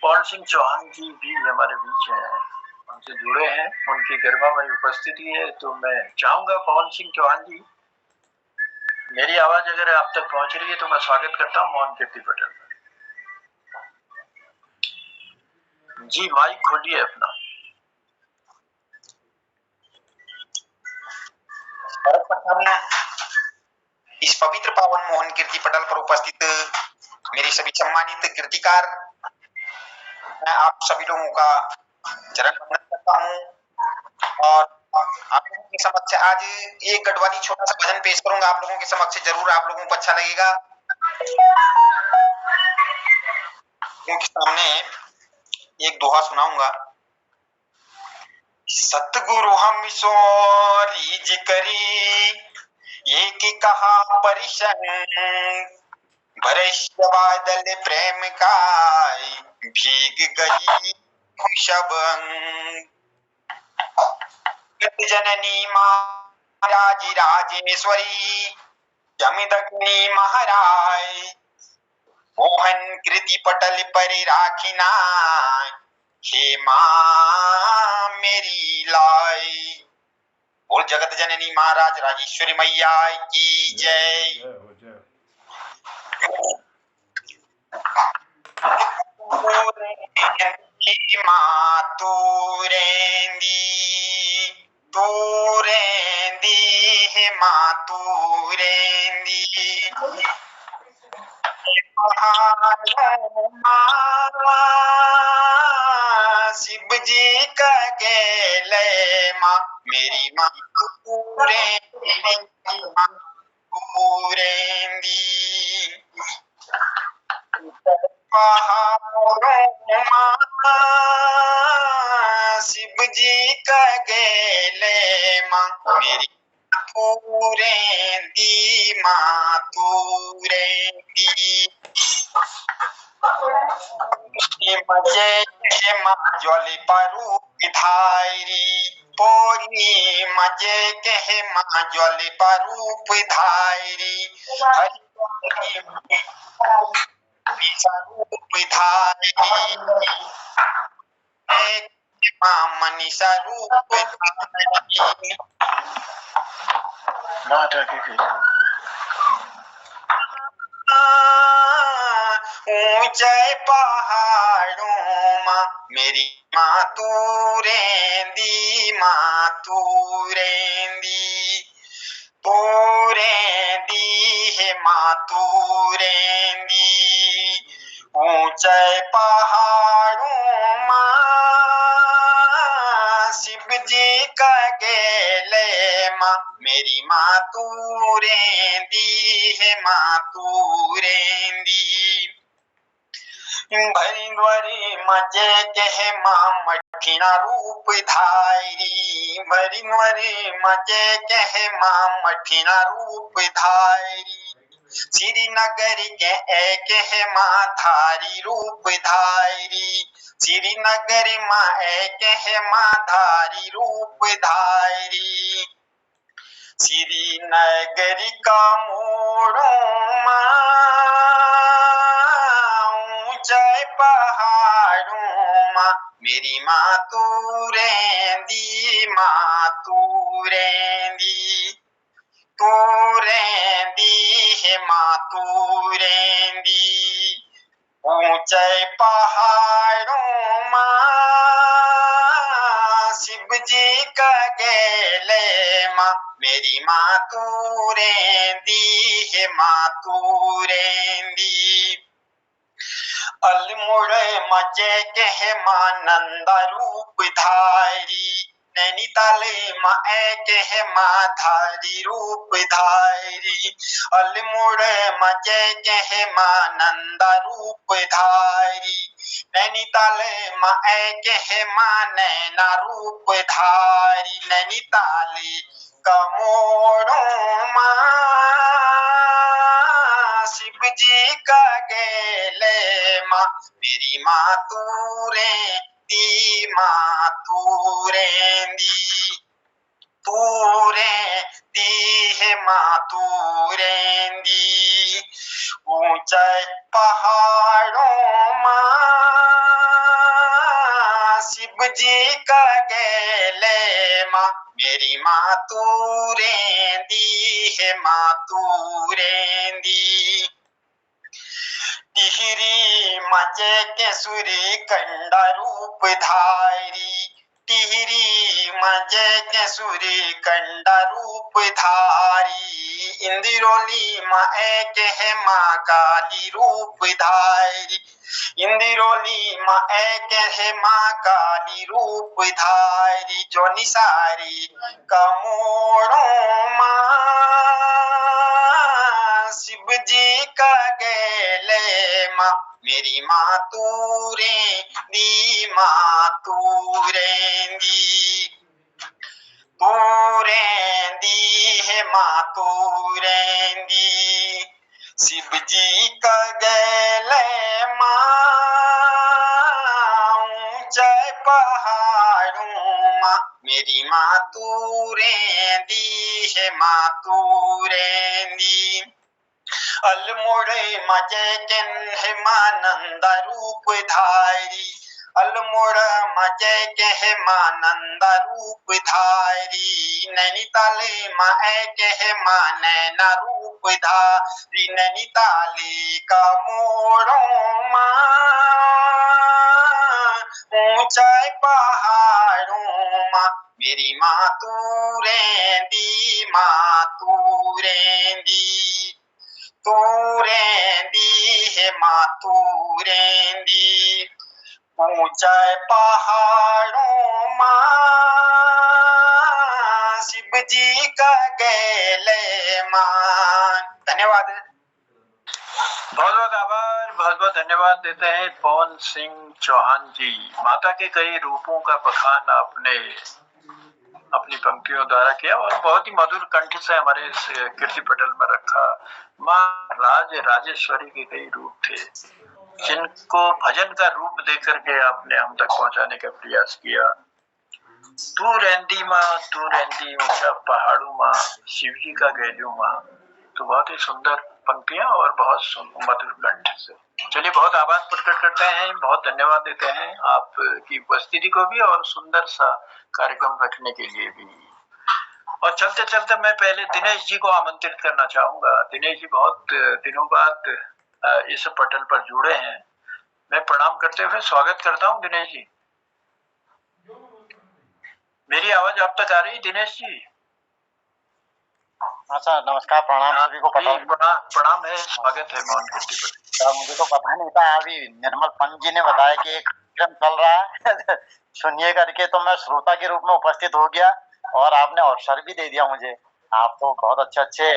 पवन सिंह चौहान जी भी हमारे बीच हैं, उनसे जुड़े हैं, उनकी गरिमामयी उपस्थिति है। तो मैं चाहूंगा पवन सिंह चौहान जी, मेरी आवाज अगर आप तक पहुंच रही है तो मैं स्वागत करता हूँ मोहन कीर्ति पटेल जी। माइक खोलिए अपना। इस पवित्र पावन मोहन कीर्ति पटल पर उपस्थित मेरे सभी सम्मानित कीर्तिकार, मैं आप सभी लोगों का चरण वंदन करता हूं और आप लोगों के समक्ष आज एक गढ़वाली छोटा सा भजन पेश करूंगा आप लोगों के समक्ष। जरूर आप लोगों को अच्छा लगेगा। उनके सामने एक दोहा सुनाऊंगा। सतगुरु हम सोरी जिकरी एक कहा परिशन, बरस बादल प्रेम का भीग गई खुशबंग, जननी महाराज राजेश्वरी जमदग्नि महाराज, मोहन कीर्ति पटल पर राखिना हे माँ मेरी लाई। बोल जगत जननी महाराज राजेश्वरी मैया की जय। जय हो जय। माँ तू रेंदी है माँ तू रेंदी शिव जी का गेले माँ मेरी माँ पूरेंदी शिव जी का गेले माँ मेरी पूरेंदी माँ तूरेंदी मजे माँ ज्वाली पारू विधायरी पोरी मजे के माँ ज्वाली पारू विधायरी विधायरी माँ मनीषा रूप विधायरी ऊंचे पहाड़ों माँ मेरी माँ तू रेंदी माँ तू रेंदी है माँ तू रेंदी ऊंचे पहाड़ों माँ शिव जी का गेले माँ मेरी माँ तू रेंदी है माँ तू रेंदी भरिंद्वरी मजे के माँ मठिना रूप धायरी भरिंद्वरी मजे के माँ मठिना रूप धायरी श्रीनगर के एक है माँ धारी रूप धायरी श्रीनगर माँ एक है माँ धारी रूप धायरी श्रीनगर का मोड़ों माँ ऊंचे पहाड़ों माँ मेरी माँ तू रेंदी माँ तू रेंदी है माँ तू रेंदी ऊंचे पहाड़ों माँ शिव जी का गेले माँ मेरी माँ तू रेंदी है माँ तू रेंदी अल्मुड़े मजे के माँ नंदा रूप धारी नैनीताले माँ एक है माँ धारी रूप धारी अल्मुड़े मजे के माँ नंदा रूप धारी नैनीताले माँ एक है माँ नैना रूप धारी नैनीताले कमोड़ों माँ शिव जी का गेले माँ मेरी माँ तू रेंदी माँ तू रेंदी है माँ तू रेंदी ऊंचे पहाड़ों माँ शिव जी का गेले माँ मेरी माँ तू रेंदी है माँ तू रेंदी टिहरी मजे के सूरी कंडा रूप धारी टिहरी मजे के सूरी कंडा रूप धारी इंदिरोली माँ एक है माँ काली रूप धारी इंदिरोली माँ एक है माँ काली रूप धारी जो निसारी कमोड़ों माँ शिव जी का गेले माँ मेरी माँ तू रेंदी माँ तू रेंदी है माँ तू रेंदी शिव जी का गेले माँ ऊंचे पहाड़ों माँ मेरी माँ तू रेंदी है माँ तू रेंदी अल्मुड़े मजे के माँ नंदा रूप धारी अल्मोड़ मजय कह मानंद रूप धारी नैनीताले माए कह नैना रूप धारी नैनीताले का मोड़ों माँ ऊंचाई पहाड़ों माँ मेरी माँ तू रेंदी है माँ तू रेंदी ऊंचाई पहाड़ों माँ शिव जी का गेले माँ। धन्यवाद। बहुत बहुत आभार, बहुत बहुत धन्यवाद देते हैं पवन सिंह चौहान जी। माता के कई रूपों का बखान आपने अपनी पंक्तियों द्वारा किया और बहुत ही मधुर कंठ से हमारे इस कीर्ति पटल में रखा। माँ राजेश्वरी के कई रूप थे जिनको भजन का रूप देकर के आपने हम तक पहुंचाने का प्रयास किया। तू रहंदी माँ, तू रहंदी ऊंचा पहाड़ू माँ, शिव जी का गैलू माँ। तो बहुत ही सुंदर पंक्तियां और बहुत मधुर कंठ से। चलिए, बहुत आभार प्रकट करते हैं, बहुत धन्यवाद देते हैं आपकी उपस्थिति को भी और सुंदर सा कार्यक्रम रखने के लिए भी। और चलते चलते मैं पहले दिनेश जी को आमंत्रित करना चाहूंगा। दिनेश जी बहुत दिनों बाद इस पटल पर जुड़े हैं। मैं प्रणाम करते हुए स्वागत करता हूं दिनेश जी। मेरी आवाज आप तक आ रही दिनेश जी? हाँ सर, नमस्कार, प्रणाम सभी को। प्रणाम है, स्वागत है मौन कीर्ति पर। मुझे तो पता नहीं था, अभी निर्मल पंत जी ने बताया कि एक कार्यक्रम चल रहा है सुनिए करके, तो मैं श्रोता के रूप में उपस्थित हो गया और आपने अवसर भी दे दिया मुझे। आप तो बहुत अच्छे अच्छे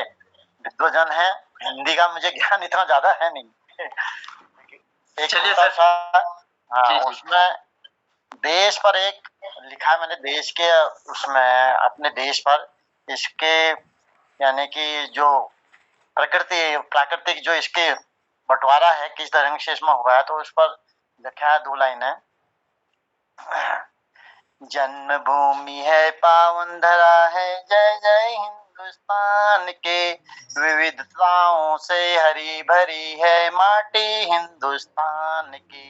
विद्वजन हैं। हिंदी का मुझे ज्ञान इतना ज्यादा है नहीं। एक चलिए छोटा सा, जी। उसमें देश पर एक लिखा है मैंने, देश के उसमें अपने देश पर इसके यानी कि जो प्राकृतिक जो इसके बंटवारा है किस तरह से इसमें हुआ है, तो उस पर लिखा है 2 लाइनें। जन्मभूमि है पावन धरा है, जय जय हिंदुस्तान के, विविधताओं से हरी भरी है माटी हिंदुस्तान की,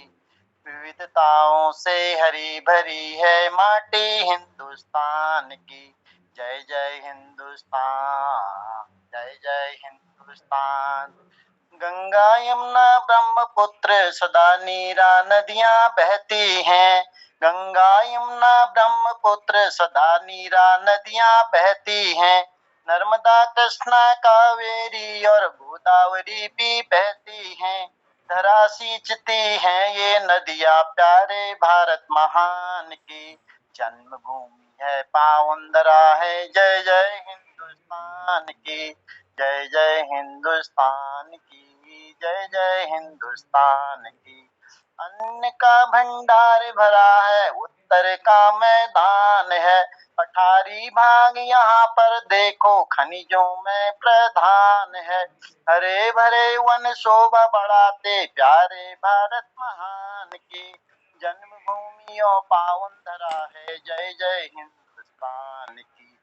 विविधताओं से हरी भरी है माटी हिंदुस्तान की, जय जय हिंदुस्तान, जय जय हिंदुस्तान। गंगा यमुना ब्रह्मपुत्र सदा नीरा नदियां बहती हैं, गंगा यमुना ब्रह्मपुत्र सदा नीरा नदियां बहती हैं, नर्मदा कृष्णा कावेरी और गोदावरी भी बहती हैं, धरा सींचती हैं ये नदियां प्यारे भारत महान की, जन्मभूमि है पावन धरा है, जय जय हिंदुस्तान की, जय जय हिंदुस्तान की, जय जय हिंदुस्तान की। अन्न का भंडार भरा है, उत्तर का मैदान है, पठारी भाग यहाँ पर देखो खनिजों में प्रधान है, हरे भरे वन शोभा बढ़ाते प्यारे भारत महान की, जन्मभूमि और पावन धरा है, जय जय हिंदुस्तान की,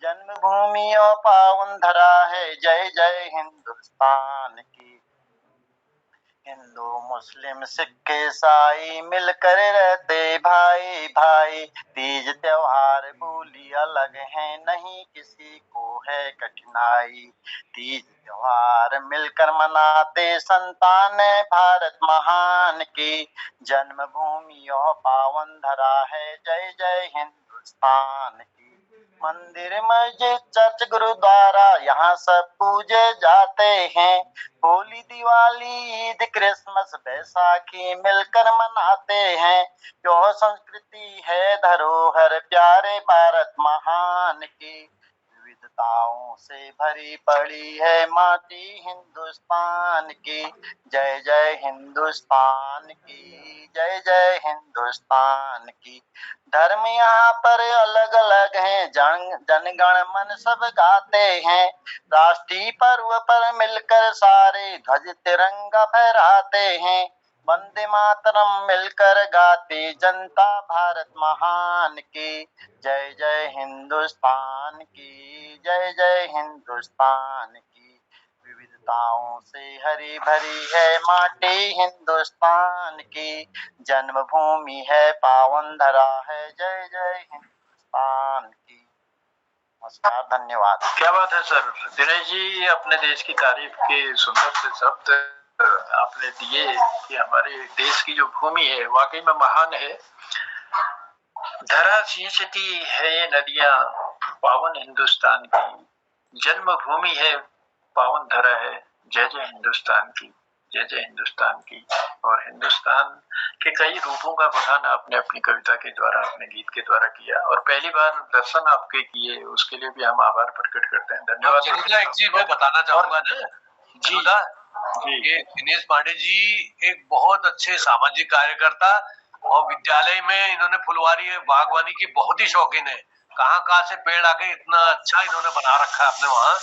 जन्मभूमि और पावन धरा है, जय जय हिंदुस्तान की। हिंदू मुस्लिम सिख ईसाई मिलकर रहते भाई भाई, तीज त्योहार बोली अलग है, नहीं किसी को है कठिनाई, तीज त्योहार मिलकर मनाते संतान भारत महान की, जन्मभूमि और पावन धरा है, जय जय हिंदुस्तान की। मंदिर मस्जिद चर्च गुरुद्वारा यहाँ सब पूजे जाते हैं, होली दिवाली ईद क्रिसमस बैसाखी मिलकर मनाते हैं, यह संस्कृति है धरोहर प्यारे भारत महान की, विविधताओं से भरी पड़ी है माटी हिंदुस्तान की, जय जय हिंदुस्तान की, जय जय हिंदुस्तान की। धर्म यहाँ पर अलग अलग हैं, जनगण मन सब गाते हैं, राष्ट्रीय पर्व पर मिलकर सारे ध्वज तिरंगा फहराते हैं, वंदे मातरम मिलकर गाते जनता भारत महान की, जय जय हिंदुस्तान की, जय जय हिंदुस्तान की। विविधता विविधताओं से हरी भरी है माटी हिंदुस्तान की, जन्मभूमि है पावन धरा है, जय जय हिंदुस्तान की। नमस्कार, धन्यवाद। क्या बात है सर, दिनेश जी अपने देश की तारीफ के सुंदर से शब्द आपने दिए कि हमारे देश की जो भूमि है वाकई में महान है। धरा सिंचती है ये नदियां पावन हिंदुस्तान की, जन्मभूमि है पावन धरा है, जय जय हिंदुस्तान की, जय जय हिंदुस्तान की। और हिंदुस्तान के कई रूपों का बखान आपने अपनी कविता के द्वारा, अपने गीत के द्वारा किया और पहली बार दर्शन आपके किए, उसके लिए भी हम आभार प्रकट करते हैं। धन्यवाद। एक चीज मैं बताना चाहूंगा ना जनुदा, ये दिनेश पांडे जी एक बहुत अच्छे सामाजिक कार्यकर्ता और विद्यालय में इन्होंने फुलवारी बागवानी की बहुत ही शौकीन है। कहाँ से पेड़ आके इतना अच्छा इन्होंने बना रखा है अपने वहाँ,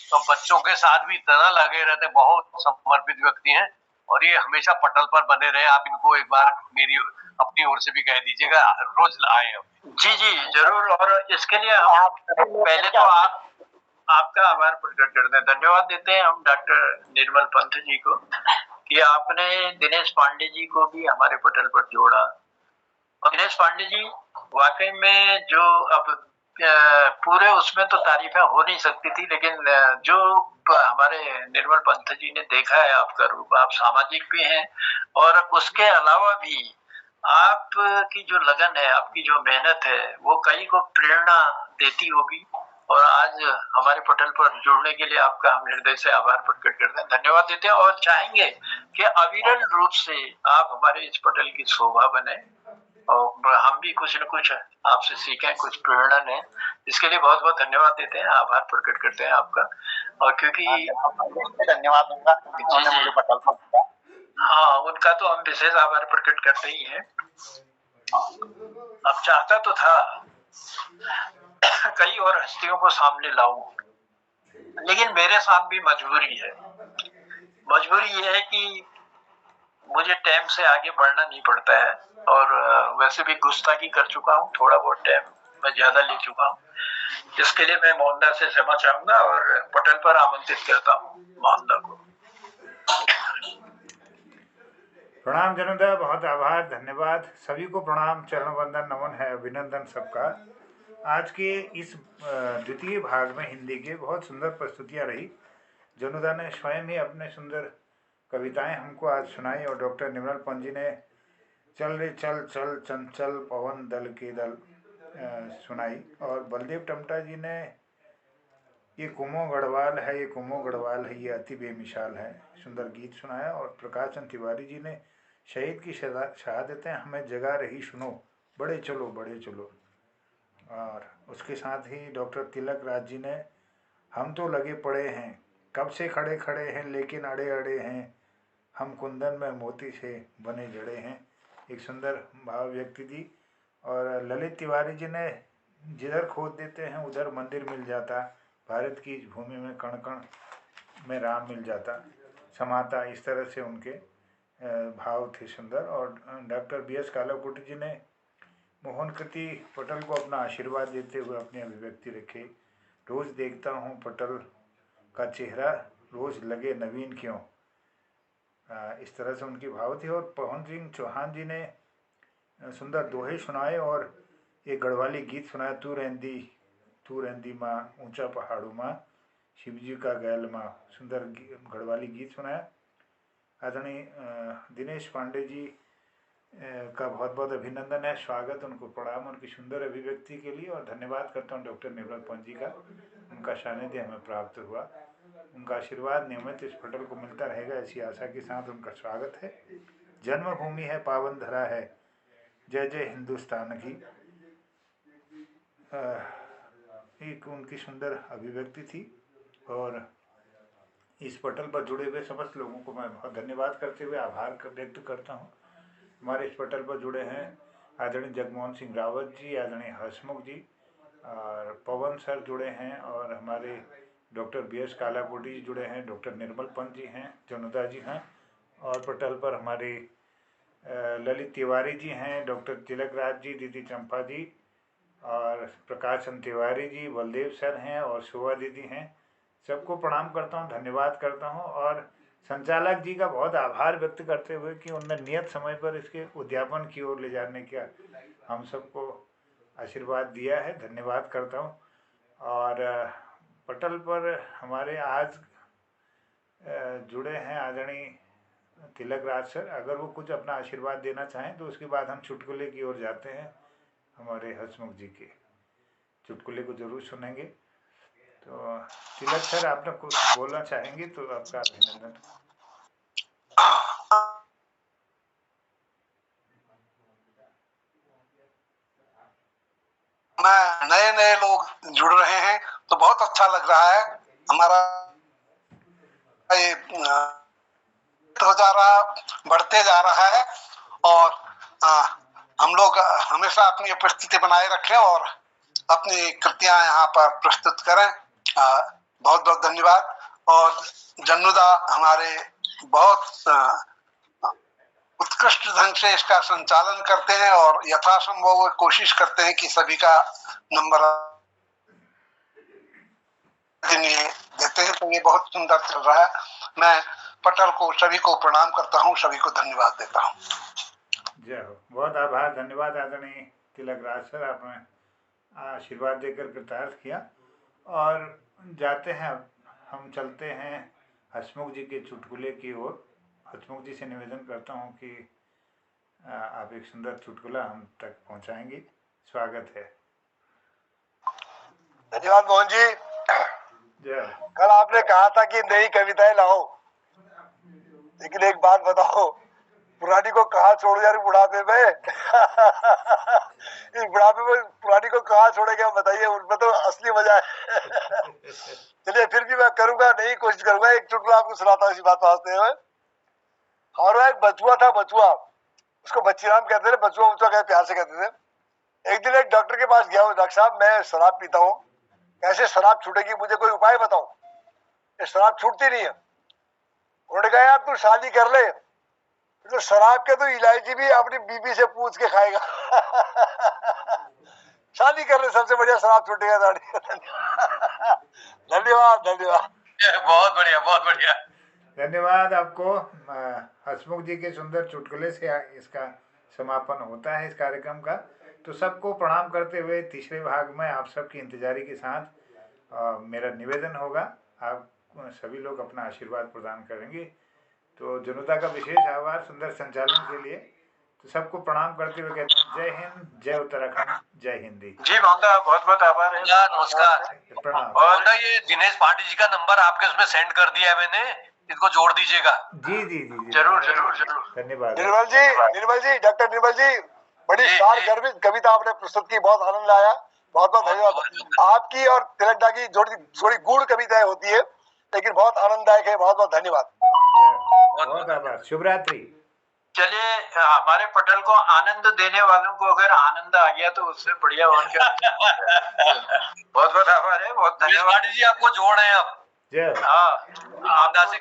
तो बच्चों के साथ भी इतना लगे रहते, बहुत समर्पित व्यक्ति हैं और ये हमेशा पटल पर बने रहे। आप इनको एक बार मेरी अपनी ओर से भी कह दीजिएगा रोज आए। जी जी जरूर, और इसके लिए हम पहले तो आपका आभार प्रकट करते हैं, धन्यवाद देते हैं हम डॉक्टर निर्मल पंत जी को कि आपने दिनेश पांडे जी को भी हमारे पटल पर जोड़ा। और दिनेश पांडे जी वाकई में जो अब पूरे उसमें तो तारीफें हो नहीं सकती थी, लेकिन जो हमारे निर्मल पंत जी ने देखा है आपका रूप, आप सामाजिक भी हैं और उसके अलावा भी आपकी जो लगन है, आपकी जो मेहनत है वो कई को प्रेरणा देती होगी। और आज हमारे पटल पर जुड़ने के लिए आपका हम हृदय से आभार प्रकट करते हैं, धन्यवाद देते हैं और चाहेंगे कि अविरल रूप से आप हमारे इस पटल की शोभा बने और हम भी कुछ न कुछ आपसे सीखें, कुछ प्रेरणा लें। इसके लिए बहुत बहुत धन्यवाद देते हैं, आभार प्रकट करते हैं आपका। और क्योंकि धन्यवाद दूंगा मुझे पटल पर, हाँ उनका तो हम विशेष आभार प्रकट करते ही हैं। अब चाहता तो था कई और हस्तियों को सामने लाऊं, लेकिन मेरे साथ भी मजबूरी है। मजबूरी ये है कि मुझे टाइम से आगे बढ़ना नहीं पड़ता है और वैसे भी गुस्ताखी कर चुका हूँ, थोड़ा बहुत टाइम मैं ज्यादा ले चुका हूँ। इसके लिए मैं मोहनदा से क्षमा चाहूंगा और पटल पर आमंत्रित करता हूँ मोहनदा को। प्रणाम जनुदा, बहुत आभार, धन्यवाद, सभी को प्रणाम, चरण वंदन, नमन है, अभिनंदन सबका। आज के इस द्वितीय भाग में हिंदी के बहुत सुंदर प्रस्तुतियाँ रही। जनुदा ने स्वयं ही अपने सुंदर कविताएं हमको आज सुनाई और डॉक्टर निर्मल पंत जी ने चल रे चल चल चंचल पवन दल के दल सुनाई और बलदेव टमटा जी ने ये कुमो गढ़वाल है, ये कुमो गढ़वाल है, ये अति बेमिसाल है, सुंदर गीत सुनाया। और प्रकाश चंद तिवारी जी ने शहीद की शहादतें हमें जगा रही सुनो, बड़े चलो बड़े चलो। और उसके साथ ही डॉक्टर तिलक राज जी ने हम तो लगे पड़े हैं, कब से खड़े खड़े हैं लेकिन अड़े अड़े हैं, हम कुंदन में मोती से बने जड़े हैं, एक सुंदर भाव व्यक्ति थी। और ललित तिवारी जी ने जिधर खोद देते हैं उधर मंदिर मिल जाता, भारत की इस भूमि में कण कण में राम मिल जाता समाता, इस तरह से उनके भाव थे सुंदर। और डॉक्टर BS कालाकोटी जी ने मोहन कृति पटल को अपना आशीर्वाद देते हुए अपनी अभिव्यक्ति रखे, रोज़ देखता हूँ पटल का चेहरा, रोज़ लगे नवीन क्यों, इस तरह से उनकी भाव थी। और पवन सिंह चौहान जी ने सुंदर दोहे सुनाए और एक गढ़वाली गीत सुनाया, तू रहंदी माँ ऊंचा पहाड़ों माँ, शिव जी का गैल माँ, सुंदर गढ़वाली गीत सुनाया। आदरणीय दिनेश पांडे जी का बहुत बहुत अभिनंदन है, स्वागत, उनको प्रणाम उनकी सुंदर अभिव्यक्ति के लिए। और धन्यवाद करता हूँ डॉक्टर निर्मल पंत जी का, उनका सानिध्य हमें प्राप्त हुआ, उनका आशीर्वाद नियमित इस पटल को मिलता रहेगा, ऐसी आशा के साथ उनका स्वागत है। जन्मभूमि है पावन धरा है, जय जय हिंदुस्तान की एक उनकी सुंदर अभिव्यक्ति थी। और इस पटल पर जुड़े हुए समस्त लोगों को मैं बहुत धन्यवाद करते हुए आभार व्यक्त करता हूँ। हमारे इस पटल पर जुड़े हैं आदरणीय जगमोहन सिंह रावत जी, आदरणीय हसमुख जी और पवन सर जुड़े हैं, और हमारे डॉक्टर BS कालाकोटी जी जुड़े हैं, डॉक्टर निर्मल पंत जी हैं, जनुदा जी हैं, और पटल पर हमारे ललित तिवारी जी हैं, डॉक्टर तिलक राज जी, दीदी चंपा जी और प्रकाश चंद तिवारी जी, बलदेव सर हैं और शोभा दीदी हैं। सबको प्रणाम करता हूँ, धन्यवाद करता हूँ। और संचालक जी का बहुत आभार व्यक्त करते हुए कि उनने नियत समय पर इसके उद्यापन की ओर ले जाने का हम सबको आशीर्वाद दिया है, धन्यवाद करता हूँ। और पटल पर हमारे आज जुड़े हैं आदरणीय तिलक राज सर। अगर वो कुछ अपना आशीर्वाद देना चाहें तो उसके बाद हम चुटकुले की ओर जाते हैं। हमारे हसमुख जी के चुटकुले को जरूर सुनेंगे। तो तिलक सर, आपने कुछ बोलना चाहेंगे तो आपका अभिनंदन। मैं नए नए लोग जुड़ रहे हैं तो बहुत अच्छा लग रहा है। हमारा ये हो जा रहा, बढ़ते जा रहा है। और हम लोग हमेशा अपनी उपस्थिति बनाए रखें और अपनी कृतियां यहाँ पर प्रस्तुत करें। बहुत बहुत धन्यवाद। और जन्नुदा हमारे बहुत उत्कृष्ट ढंग से इसका संचालन करते हैं और यथासंभव वो कोशिश करते हैं कि सभी का नंबर देते हैं। तो ये बहुत सुंदर चल रहा है। मैं पटल को सभी को प्रणाम करता हूँ, सभी को धन्यवाद देता हूँ। जय हो। बहुत आभार, धन्यवाद आदरणीय तिलक राज सर, आपने आशीर्वाद देकर कृतार्थ किया। और जाते हैं, हम चलते हैं हसमुख जी के चुटकुले की ओर। हसमुख जी से निवेदन करता हूँ कि आप एक सुंदर चुटकुला हम तक पहुँचाएंगे। स्वागत है। धन्यवाद मोहन जी। जय। कल आपने कहा था कि नई कविताएं लाओ, लेकिन एक बात बताओ, पुरानी को कहाँ छोड़ यार बुढ़ापे में। इस बुढ़ापे में पुरानी को कहाँ छोड़ेगा बताइए, उनमें तो असली मजा है। चलिए फिर भी मैं करूंगा, नहीं कोशिश करूंगा। एक चुटकुला आपको सुनाता हूँ इसी बात वास्ते हुए। हमारा एक बचुआ था, बचुआ, उसको बच्चीराम कहते थे, बचुआ बचुआ कहते प्यार से कहते थे। एक दिन एक डॉक्टर के पास गया, डॉक्टर साहब मैं शराब पीता हूँ, कैसे शराब छूटेगी, मुझे कोई उपाय बताओ, ये शराब छूटती नहीं है। उन्होंने कहा यार तू शादी कर ले, तो शराब के तो इलायची भी अपनी बीबी से पूछ के खाएगा। शादी कर ले, सबसे बढ़िया शराब छूटेगा। धन्यवाद धन्यवाद। बहुत बढ़िया, बहुत बढ़िया। धन्यवाद आपको। हसमुख जी के सुंदर चुटकुले से इसका समापन होता है इस कार्यक्रम का। तो सबको प्रणाम करते हुए तीसरे भाग में आप सबकी इंतजारी के साथ मेरा निवेदन होगा, आप सभी लोग अपना आशीर्वाद प्रदान करेंगे। तो जनता का विशेष आभार सुंदर संचालन के लिए। तो सबको प्रणाम करते हुए कहते हैं जय हिंद, जय उत्तराखंड, जय हिंदी। जी मोहनदा, बहुत बहुत आभार है। नमस्कार। प्रणाम। और ये दिनेश पांडे जी का नंबर आपके उसमें सेंड कर दिया है मैंने, इसको जोड़ दीजिएगा। जी जी जी जी, जरूर जरूर जरूर। धन्यवाद। निर्मल जी, डॉक्टर निर्मल जी, बड़ी सार गर्भित कविता आपने प्रस्तुत की, बहुत आनंद आया। बहुत बहुत धन्यवाद। आपकी और तिलकदा की थोड़ी गूढ़ कविताएं होती है, लेकिन बहुत आनंददायक है। बहुत बहुत धन्यवाद। बहुत आभार। शुभ रात्रि। चलिए, हमारे पटल को आनंद देने वालों को अगर आनंद आ गया तो उससे बढ़िया और क्या। बहुत बहुत आभार है, बहुत धन्यवाद। जी आपको जोड़ रहे हैं अब। जय। हाँ, आपदा से